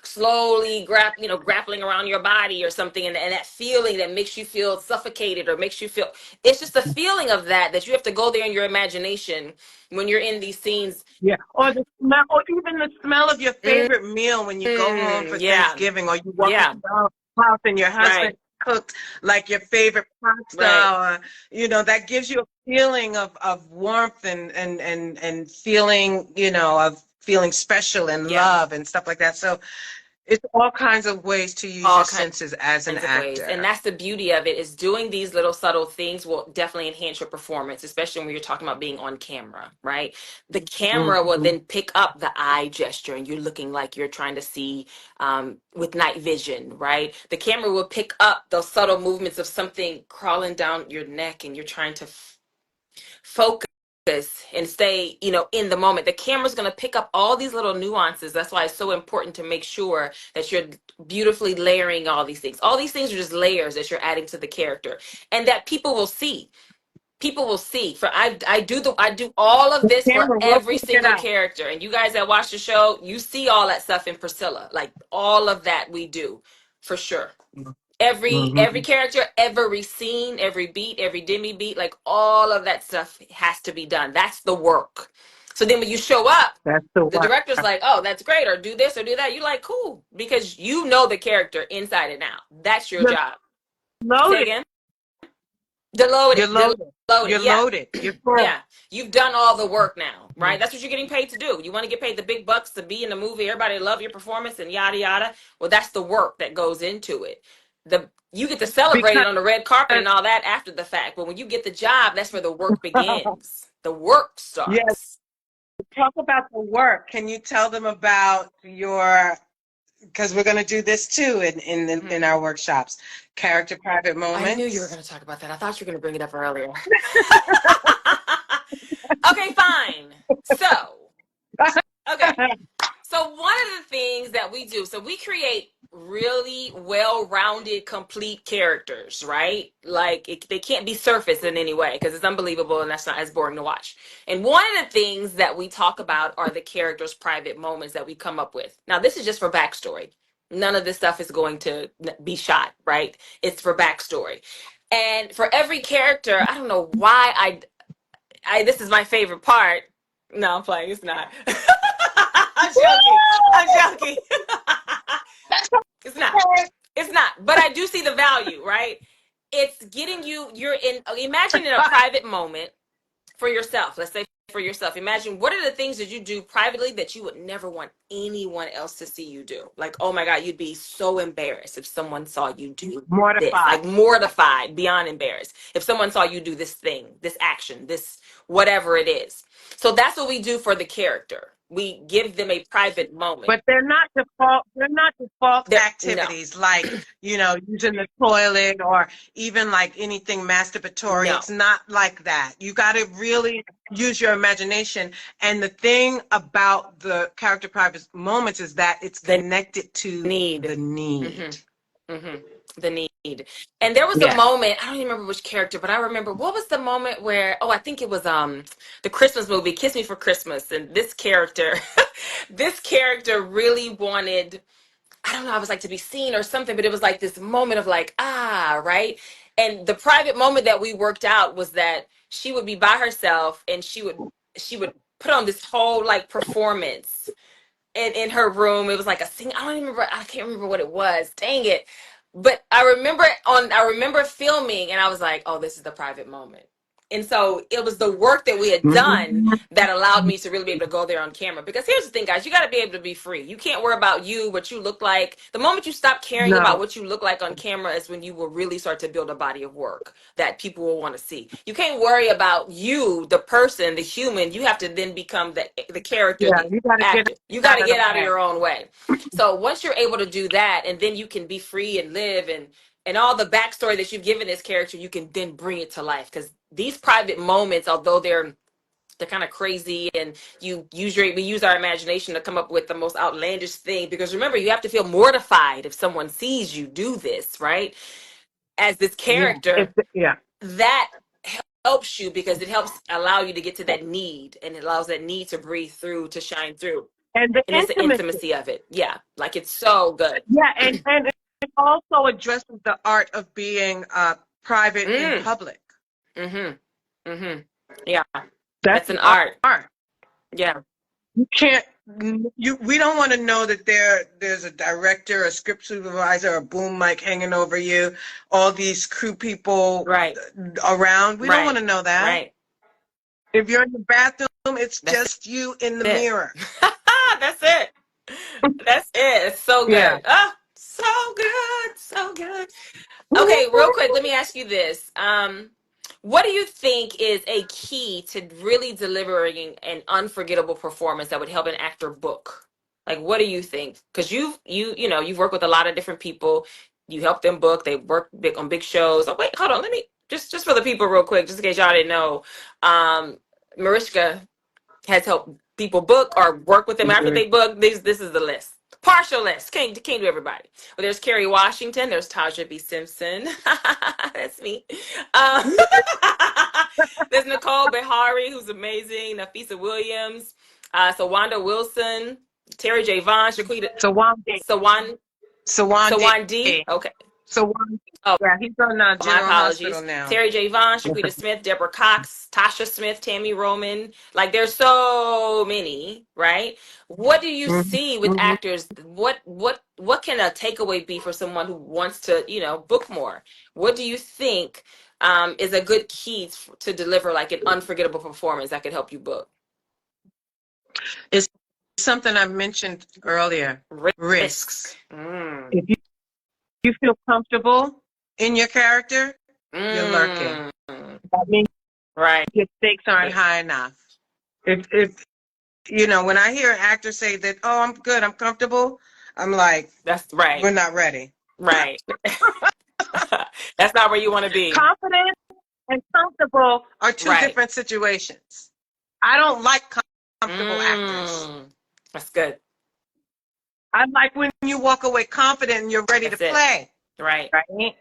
slowly grappling around your body or something, and that feeling that makes you feel suffocated or makes you feel it's just the feeling of that you have to go there in your imagination when you're in these scenes. Yeah. Or the smell, or even the smell of your Mm, favorite meal when you go home for yeah, Thanksgiving, or you walk yeah, into the house and your husband right, cooked like your favorite right, pasta, or that gives you a feeling of warmth and feeling, of feeling special and yeah. love and stuff like that. So it's all kinds of ways to use All your kinds senses as an of ways. And actor. that's the beauty of it, is doing these little subtle things will definitely enhance your performance, especially when you're talking about being on camera, right? The camera will Mhm. then pick up the eye gesture and you're looking like you're trying to see with night vision, right? The camera will pick up those subtle movements of something crawling down your neck and you're trying to focus and stay in the moment. The camera's going to pick up all these little nuances. That's why it's so important to make sure that you're beautifully layering all these things are just layers that you're adding to the character, and that people will see. For I do all of The this for camera will every pick it single up. character, and you guys that watch the show, you see all that stuff in Priscilla, like all of that we do for sure. Every Mhm. character, every scene, every beat, every demi beat, like all of that stuff has to be done. That's the work. So then when you show up, That's the the one. director's like, oh, that's great, or do this or do that. You're like, cool, because you know the character inside and out. That's your You're job. Say loaded. again. Deload You're it. Deload loaded. it. You're Yeah. loaded. You're full. Yeah. You've done all the work now, right? That's what you're getting paid to do. You want to get paid the big bucks to be in the movie, everybody love your performance and yada yada. Well, that's the work that goes into it. The You get to celebrate it Because on the red carpet and all that after the fact. But when you get the job, that's where the work begins. The work yes, starts. talk about the work. Can you tell them about your, because we're going to do this too in Mhm. our workshops, character private I knew you were moments. going to talk about that. I thought you were going to bring it up earlier. Okay, fine. So, okay. So one of the things that we do, so we create really well-rounded, complete characters, right? Like they can't be surface in any way because it's unbelievable and that's not as boring to watch. And one of the things that we talk about are the characters' private moments that we come up with. Now, this is just for backstory. None of this stuff is going to be shot, right? It's for backstory. And for every character, I don't know why I this is my favorite part. No, I'm playing. It's not. I'm joking. I'm joking. It's not. It's not. But I do see the value, right? It's getting you. You're in. Imagine in a private moment for yourself. Let's say for yourself. Imagine what are the things that you do privately that you would never want anyone else to see you do. Like, oh my God, you'd be so embarrassed if someone saw you do this. Mortified. Like mortified, beyond embarrassed. If someone saw you do this thing, this action, this whatever it is. So that's what we do for the character. we give them a private moment. But they're not default. They're not default No, activities like, using the toilet or even like anything masturbatory. no, It's not like that. You got to really use your imagination. And the thing about the character private moments is that it's the connected to need. the need. Mm-hmm. Mm-hmm. The need. And there was a Yeah. moment, I don't even remember which character, but I remember what was the moment where, I think it was the Christmas movie, Kiss Me for Christmas. And this character, this character really wanted, I don't know, I was like to be seen or something, but it was like this moment of like, right? And the private moment that we worked out was that she would be by herself and she would put on this whole like performance in her room. It was like a sing. I don't even remember. I can't remember what it was. Dang it. But I remember filming and I was like, oh, this is the private moment. And so it was the work that we had done Mhm. that allowed me to really be able to go there on camera. Because here's the thing, guys, you got to be able to be free. You can't worry about you, what you look like. The moment you stop caring about No. what you look like on camera is when you will really start to build a body of work that people will want to see. You can't worry about you, the person, the human. You have to then become the character, Yeah, the you got to get actor. You got out to of the get out of way. your own way. So once you're able to do that, and then you can be free and live and all the backstory that you've given this character, you can then bring it to life. Because these private moments, although they're kind of crazy, and we use our imagination to come up with the most outlandish thing. Because remember, you have to feel mortified if someone sees you do this, right? As this Yeah. character, Yeah. that helps you because it helps allow you to get to that need, and it allows that need to breathe through, to shine through. And the And it's the intimacy. intimacy of it. Yeah, like it's so good. Yeah, and it also addresses the art of being private in Mm, public. mm-hmm. Mm-hmm. Yeah, That's that's the an art. art. Yeah, You can't. We don't want to know that there's a director, a script supervisor, a boom mic hanging over you, all these crew people right, around. We don't want right, to know that. right. If you're in the bathroom, it's That's just you in the it. mirror. That's it. That's it. It's so Yeah. good. Oh, so good. So good. Okay, real quick, let me ask you this. What do you think is a key to really delivering an unforgettable performance that would help an actor book? Like, what do you think? Because you've worked with a lot of different people. You help them book. They work big on big shows. Oh wait, hold on. Let me just for the people real quick, just in case y'all didn't know. Mariska has helped people book or work with them after they book. This is the list. Partial list. Can't do everybody. Well, there's Kerry Washington. There's Taja B. Simpson. That's me. Um, there's Nicole Behari, who's amazing. Nafisa Williams. So Wanda Wilson. Terry J. Vaughn. Shaquita. So Wande. Sawan. Sawande. Sawan D. Okay. So Oh, yeah, he's on my General Hospital apologies. now. Terry J. Vaughn, Shaquita Smith, Deborah Cox, Tasha Smith, Tammy Roman. Like there's so many, right? What do you Mhm, see with mhm. actors? What can a takeaway be for someone who wants to, book more? What do you think is a good key to deliver like an unforgettable performance that could help you book? It's something I mentioned earlier. Risk. Risks. Mm. If you feel comfortable in your character, you're lurking. Mm. That means Right. your stakes aren't high enough. If when I hear an actor say that, oh, I'm good, I'm comfortable, I'm like, That's right. we're not ready. Right. That's not where you want to be. Confident and comfortable are two Right. different situations. I don't like comfortable actors. That's good. I like when you walk away confident and you're ready That's to it. play. Right. Right?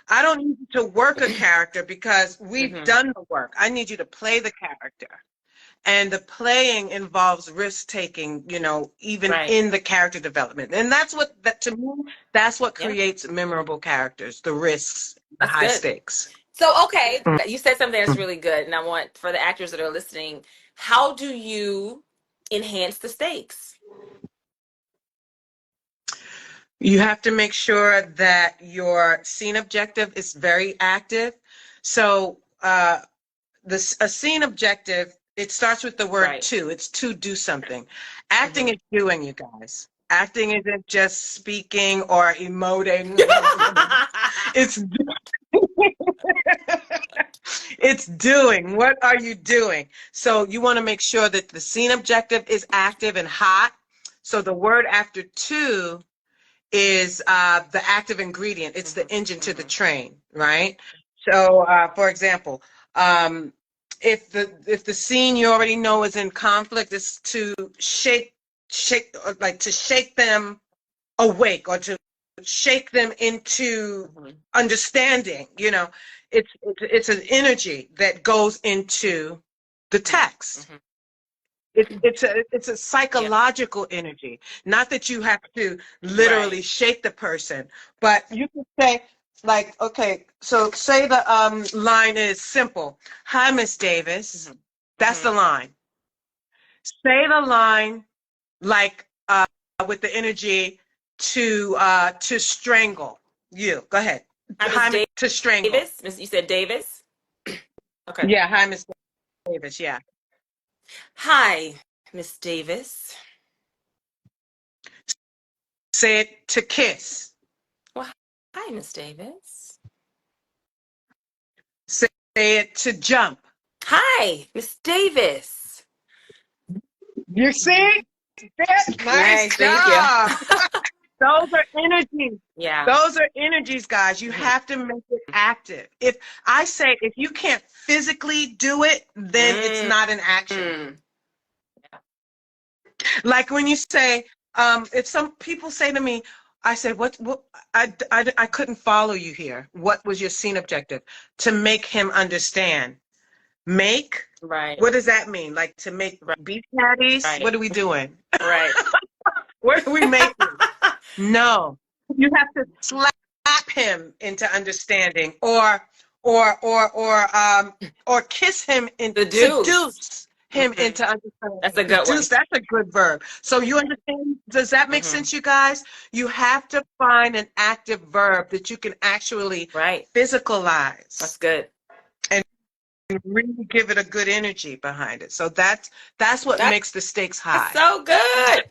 I don't need you to work a character because we've done the work. I need you to play the character. And the playing involves risk taking, even Right. in the character development. And to me, that's what creates memorable characters, the risks, the That's high good. stakes. So, okay, you said something that's really good. And I want for the actors that are listening, how do you enhance the stakes? You have to make sure that your scene objective is very active. So a scene objective, it starts with the word Right. to. It's to do something. Acting is doing, you guys. Acting isn't just speaking or emoting. It's It's doing. What are you doing? So you want to make sure that the scene objective is active and hot. So the word after to is the active ingredient. It's the engine to the train, right? So, for example, um, if the scene you already know is in conflict, is to shake, like to shake them awake or to shake them into understanding. You know, it's an energy that goes into the text. It's a psychological energy. Not that you have to literally Right. shake the person, but you can say, like, okay, so say the line is simple. Hi, Miss Davis. That's the line. Say the line like with the energy to strangle you. Go ahead. Hi, Miss Hi, to strangle. Davis. Miss, you said Davis. Okay. Yeah, hi, Miss Davis. Yeah. Hi, Miss Davis. Say it to kiss. Well, hi, Miss Davis. Say it to jump. Hi, Miss Davis. You see? Nice Nice, thank you. job. Those are energies. Yeah. Those are energies, guys. You have to make it active. If I say if you can't physically do it, then it's not an action. Like when you say, if some people say to me, I said, what I couldn't follow you here. What was your scene objective? To make him understand. Make? Right. What does that mean? Like to make beef patties? Right. What are we doing? Right. What are we making? No. You have to slap him into understanding or kiss him and seduce him into understanding. That's a good Seduce, one. that's a good verb. So you understand, does that make sense, you guys? You have to find an active verb that you can actually physicalize. That's good. And really give it a good energy behind it. So that's what makes the stakes high. That's so good.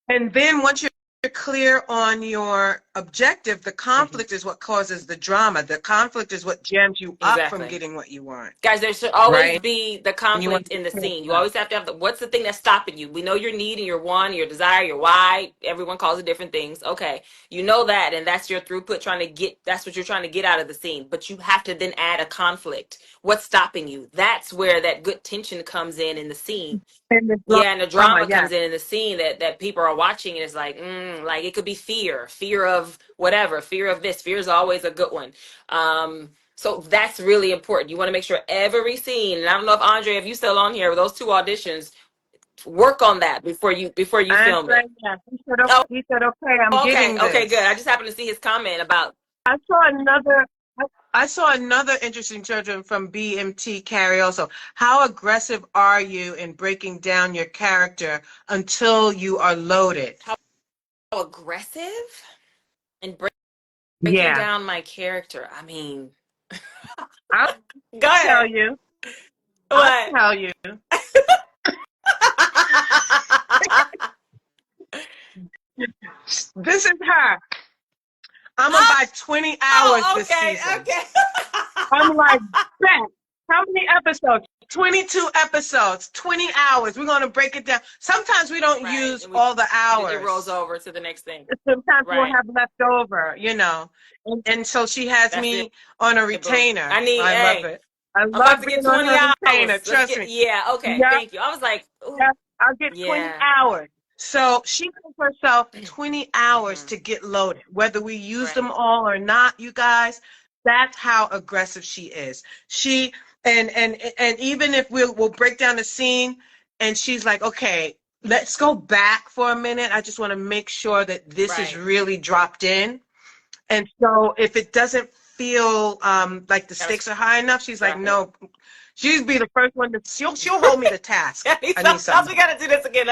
And then once you're clear on your objective, the conflict is what causes the drama. The conflict is what jams you up from getting what you want. Guys, there should always be the conflict in the scene. You always have to have what's the thing that's stopping you? We know your need and your want, your desire, your why. Everyone calls it different things. Okay. You know that, and that's your throughput that's what you're trying to get out of the scene. But you have to then add a conflict. What's stopping you? That's where that good tension comes in the scene. And the drama comes in the scene that people are watching, and it's like it could be fear of whatever, fear of this. Fear is always a good one. So that's really important. You want to make sure every scene, and I don't know if Andre, if you still on here with those 2 auditions, work on that before you film it. Yeah. He said, okay, I'm getting this. Okay, good. I just happened to see his comment about. I saw another interesting children from BMT Carrie also. How aggressive are you in breaking down your character until you are loaded? How aggressive? And breaking down my character. I mean, I'll tell you. What? I'll tell you. This is her. I'm about 20 hours this season. Okay. I'm like, bet. How many episodes? 22 episodes, 20 hours. We're going to break it down. Sometimes we don't use all the hours. It rolls over to the next thing. Sometimes we'll have left over, you know. And so she has me on a retainer. I love it. I love being on a retainer. Trust me. Yeah, okay. Thank you. I was like, I'll get 20 hours. So she gives herself 20 hours to get loaded. Whether we use them all or not, you guys, that's how aggressive she is. She and even if we'll break down the scene and she's like, okay, let's go back for a minute. I just want to make sure that this is really dropped in. And so if it doesn't feel like the stakes are high enough, she's like, no. She'll be the first one to she'll hold me to task. I need something. We gotta do this again.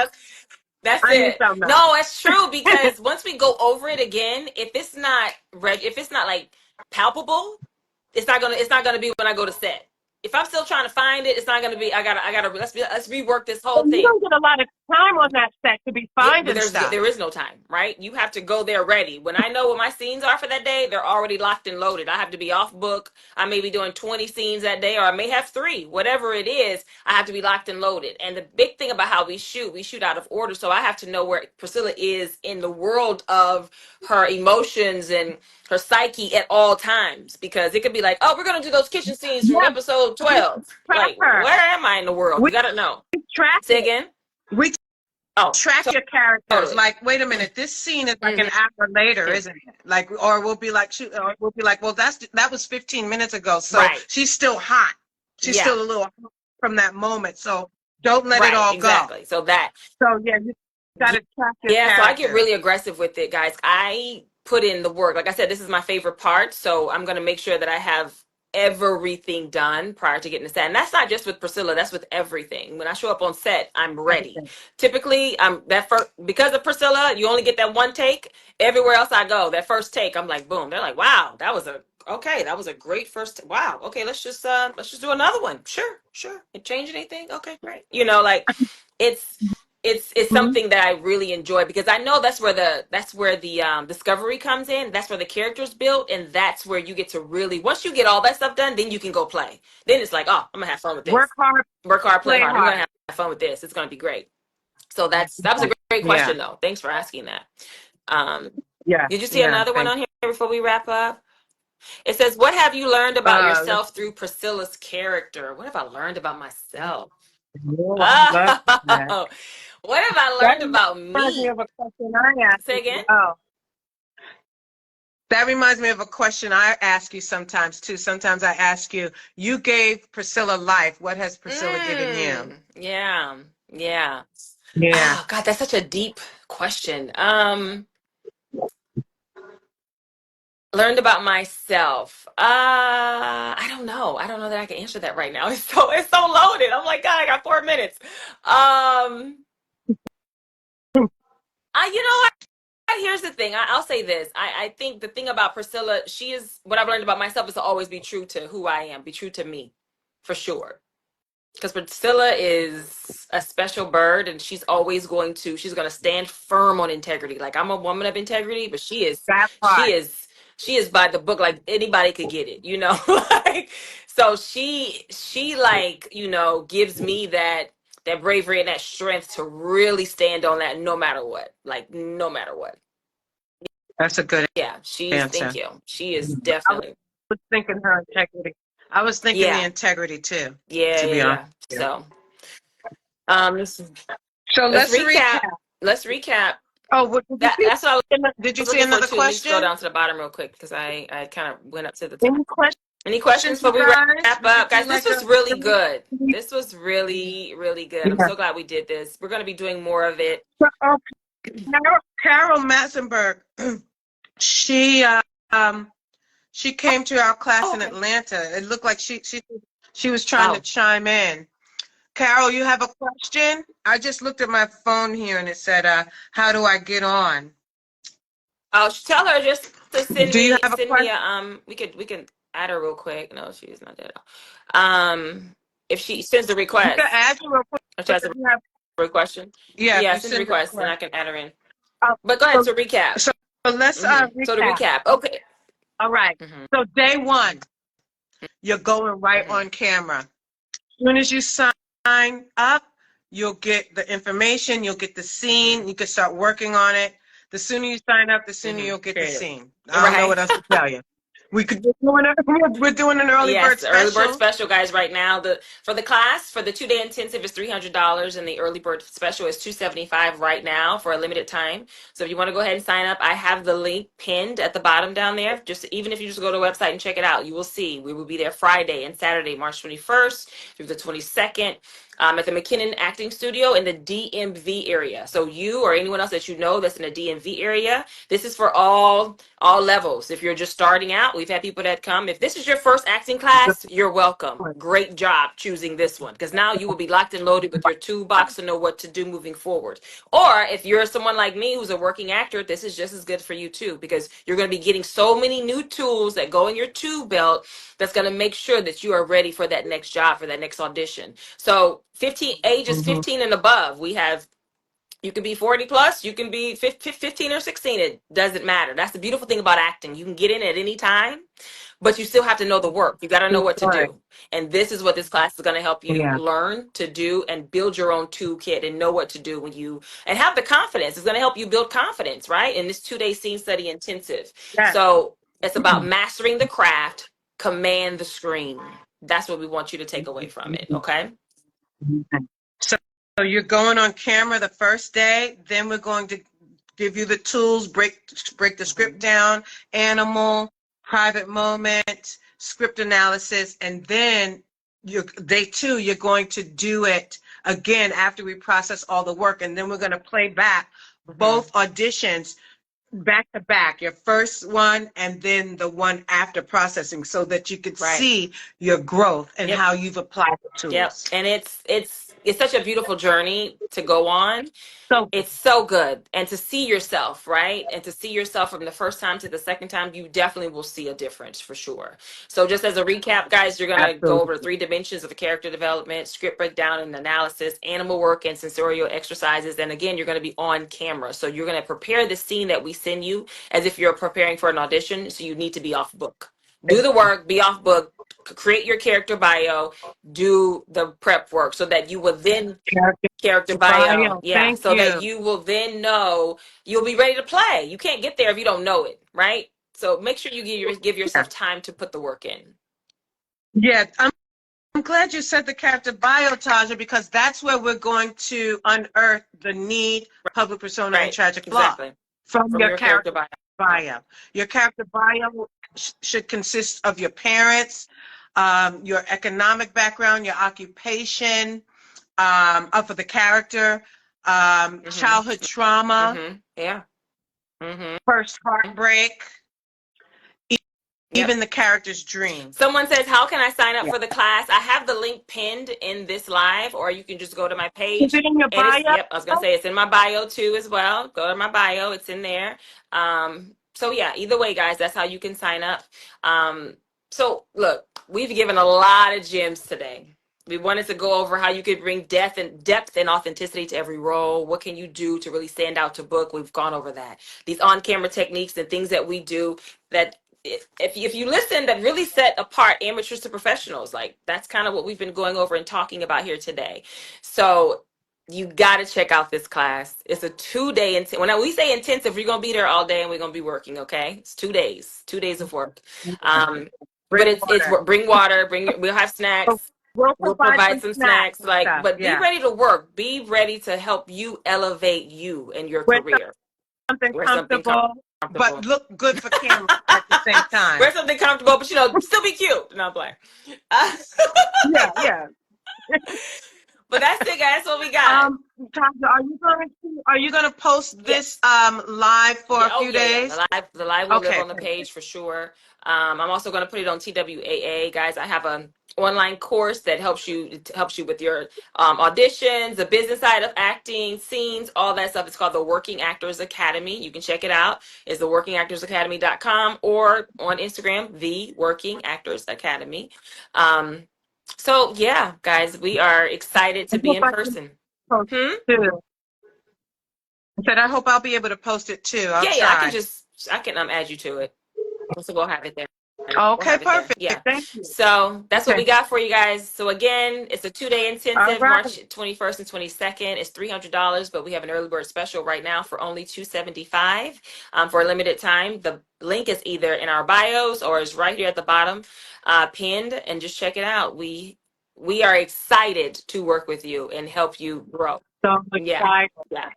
That's it. No, it's true, because once we go over it again, if it's not like palpable, it's not gonna be when I go to set. If I'm still trying to find it, it's not gonna be. I gotta let's rework this whole thing. You don't get a lot of time on that set to be Yeah, but finding stuff. there is no time, right? You have to go there ready. When I know what my scenes are for that day, they're already locked and loaded. I have to be off book. I may be doing 20 scenes that day, or I may have three. Whatever it is, I have to be locked and loaded. And the big thing about how we shoot out of order. So I have to know where Priscilla is in the world of her emotions and her psyche at all times, because it could be like, oh, we're gonna do those kitchen scenes from Yeah, episode we 12. track Like, her. where am I in the world? We You gotta know. track Say it. again. We Oh, track your characters. totally. Like, wait a minute, this scene is like an Mhm. hour later, isn't it? Like, or we'll be like, shoot, or we'll be like, well, that was 15 minutes ago, so Right. she's still hot. She's Yeah. still a little hot from that moment. So don't let it Right, all go. exactly. So that, So yeah, you gotta track your yeah, so I get characters. really aggressive with it, guys. I put in the work. Like I said, this is my favorite part, so I'm going to make sure that I have everything done prior to getting to set. And that's not just with Priscilla, that's with everything. When I show up on set, I'm ready. Everything. Typically, I'm that first, because of Priscilla, you only get that one take. Everywhere else I go, that first take, I'm like, boom. They're like, wow, that was a great first. Wow. Okay, let's just do another one. Sure. It change anything? Okay, great. Like it's it's Mhm. something that I really enjoy, because I know that's where the discovery comes in. That's where the characters built, and that's where you get to really, once you get all that stuff done, then you can go play. Then it's like, oh, I'm gonna have fun with Work this. hard, Work hard, play play hard. I'm gonna hard. have fun with this. It's gonna be great. So that was a great Yeah, question though. Thanks for asking that. Um, yeah, did you see yeah. another one Thank on here before we wrap up? It says, "What have you learned you. about Let's yourself through Priscilla's character?" What have I learned about myself? oh, I love that. Oh, what have I That learned about reminds me me? of a question I asked Say you. again? Oh, that reminds me of a question I ask you sometimes too. Sometimes I ask you, you gave Priscilla life. What has Priscilla given you? Yeah. Yeah. Oh God, that's such a deep question. Learned about myself. I don't know. I don't know that I can answer that right now. It's so loaded. I'm like, God, I got 4 minutes. You know what? Here's the thing. I'll say this. I think the thing about Priscilla, what I've learned about myself is to always be true to who I am, be true to me, for sure. Because Priscilla is a special bird, and she's going to stand firm on integrity. Like, I'm a woman of integrity, but That she part. is, she is by the book. Like, anybody could get it. Like, so she like, gives me that bravery and that strength to really stand on that no matter what. Like, no matter what. That's a good Yeah, thank answer. you. She is I was definitely, thinking her integrity. I was thinking the yeah, integrity too, yeah, to yeah, be honest yeah. with you. So, let's, So let's let's recap. recap. Let's recap. Oh, what, did you see? That's what I Did you was see looking for another too. Let me scroll question? down to the bottom real quick, because I kind of went up to the top. Any Any questions questions, you before we guys? wrap We could up? do Guys, this like a was really good. This was really, really good. I'm yeah. so glad we did this. We're going to be doing more of it. So, Carol Matzenberg, she um she came to our class Oh, in okay. Atlanta. It looked like she was trying to Oh, chime in. Carol, you have a question? I just looked at my phone here and it said, how do I get on? tell her just to Do you have a send me question? a, we can add her real quick. No, she's not there at all. If she sends a You can request, add you real quick if she if has a you have, question, yeah, if yeah, you send a send a request and request. I can add her in. Uh, But go ahead so, to recap. so, so let's So to recap. recap, okay. All right. hmm So day one, you're going right hmm on camera. As soon as you sign up, you'll get the information, you'll get the hmm scene, you can start working on it. The sooner you sign up, the sooner you'll get the Period. scene. I don't know Right. what else to tell you. We're doing an early bird Yes, the early bird special. special, guys. Right now, for the class, for the 2-day intensive is $300, and the early bird special is $275 right now for a limited time. So if you want to go ahead and sign up, I have the link pinned at the bottom down there. Just even if you just go to the website and check it out, you will see we will be there Friday and Saturday, March 21st through the 22nd. At the McKinnon Acting Studio in the DMV area. So you or anyone else that you know that's in the DMV area, this is for all levels. If you're just starting out, we've had people that come. If this is your first acting class, you're welcome. Great job choosing this one, because now you will be locked and loaded with your toolbox to know what to do moving forward. Or if you're someone like me who's a working actor, this is just as good for you too, because you're going to be getting so many new tools that go in your tool belt that's going to make sure that you are ready for that next job, for that next audition. So ages Mhm. 15 and above, we have You can be 40 plus, you can be 15 or 16. It doesn't matter. That's the beautiful thing about acting. You can get in at any time, but you still have to know the work. You got to know what to Right. do. And this is what this class is going to help you Yeah. learn to do and build your own toolkit and know what to do when you and have the confidence. It's going to help you build confidence, right? In this 2-day scene study intensive. Yes. So it's about mastering the craft, command the screen. That's what we want you to take away from it. Okay. So, so you're going on camera the first day, then we're going to give you the tools, break the script down, animal, private moment, script analysis, and then day 2, you're going to do it again after we process all the work, and then we're going to play back both auditions back to back, your first one and then the one after processing, so that you could Right. see your growth and Yep. how you've applied the Yep. tools. And it's such a beautiful journey to go on. So It's so good. And to see yourself, right? And to see yourself from the first time to the second time, you definitely will see a difference for sure. So just as a recap, guys, you're going to go over absolutely. 3 dimensions of character development, script breakdown and analysis, animal work and sensorial exercises. And again, you're going to be on camera. So you're going to prepare the scene that we send you as if you're preparing for an audition. So you need to be off book. Do the work, be off book, create your character bio, do the prep work so that you will then character bio, yeah, Thank so that you. you will then know you'll be ready to play. You can't get there if you don't know it, right? So make sure you give Yeah. yourself time to put the work in. Yeah, I'm glad you said the character bio, Taja, because that's where we're going to unearth the need, public persona, and Right, tragic flaw exactly. from From your your character character bio. bio. Your character bio should consist of your parents, your economic background, your occupation, for the character, childhood trauma, Yeah. Mm-hmm. first heartbreak, even the character's dream. Someone says, how can I sign up Yeah. for the class? I have the link pinned in this live, or you can just go to my Is page. it in your And it's, bio? yep, I was going to say it's in my bio too as well. Go to my bio. It's in there. So yeah, either way, guys, that's how you can sign up. So look, we've given a lot of gems today. We wanted to go over how you could bring depth and authenticity to every role. What can you do to really stand out to book? We've gone over that. These on-camera techniques and things that we do that if you listen, that really set apart amateurs to professionals. Like that's kind of what we've been going over and talking about here today. So you got to check out this class. It's a 2-day when we say intensive, we're gonna be there all day and we're gonna be working. Okay, it's 2 days of work. But it's bring water, we'll have snacks. We'll provide some snacks. And Like, stuff. but be Yeah. ready to work. Be ready to help you elevate you in your Wear career. something Wear something comfortable, comfortable. but look good for camera at the same time. Wear something comfortable, but still be cute. No, I'm playing. Yeah, yeah. But that's it, guys. That's what we got. Tasha, are you gonna post this live for Yeah, a few days? The live will live Okay. on the page for sure. I'm also going to put it on TWAA, guys. I have an online course that helps you with your auditions, the business side of acting, scenes, all that stuff. It's called the Working Actors Academy. You can check it out. It's the workingactorsacademy.com or on Instagram, the Working Actors Academy. So yeah, guys, we are excited to I be hope in I can person. post it too. I said I hope I'll be able to post it too. I'll Yeah, I try. can add you to it. So we'll have it there. Okay, perfect. Yeah. Thank you. So that's what Okay. we got for you guys. So again, it's a 2-day All intensive, right. March 21st and 22nd. It's $300, but we have an early bird special right now for only $275 for a limited time. The link is either in our bios or is right here at the bottom, pinned, and just check it out. We are excited to work with you and help you grow. So Yeah. excited. Yeah.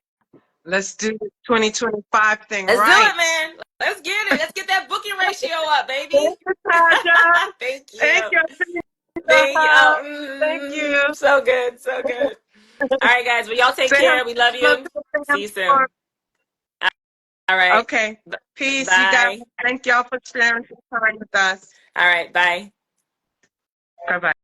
Let's do the 2025 thing Let's right. do it, man. Let's get it. Let's get that booking ratio up, baby. Thank you, Tasha. Thank you. Thank you. Thank you. So good. So good. All right, guys. Well, y'all take care. We love you. See you soon. All right. Okay. Peace, Bye. you guys. Thank y'all for sharing your time with us. All right. Bye. Bye-bye.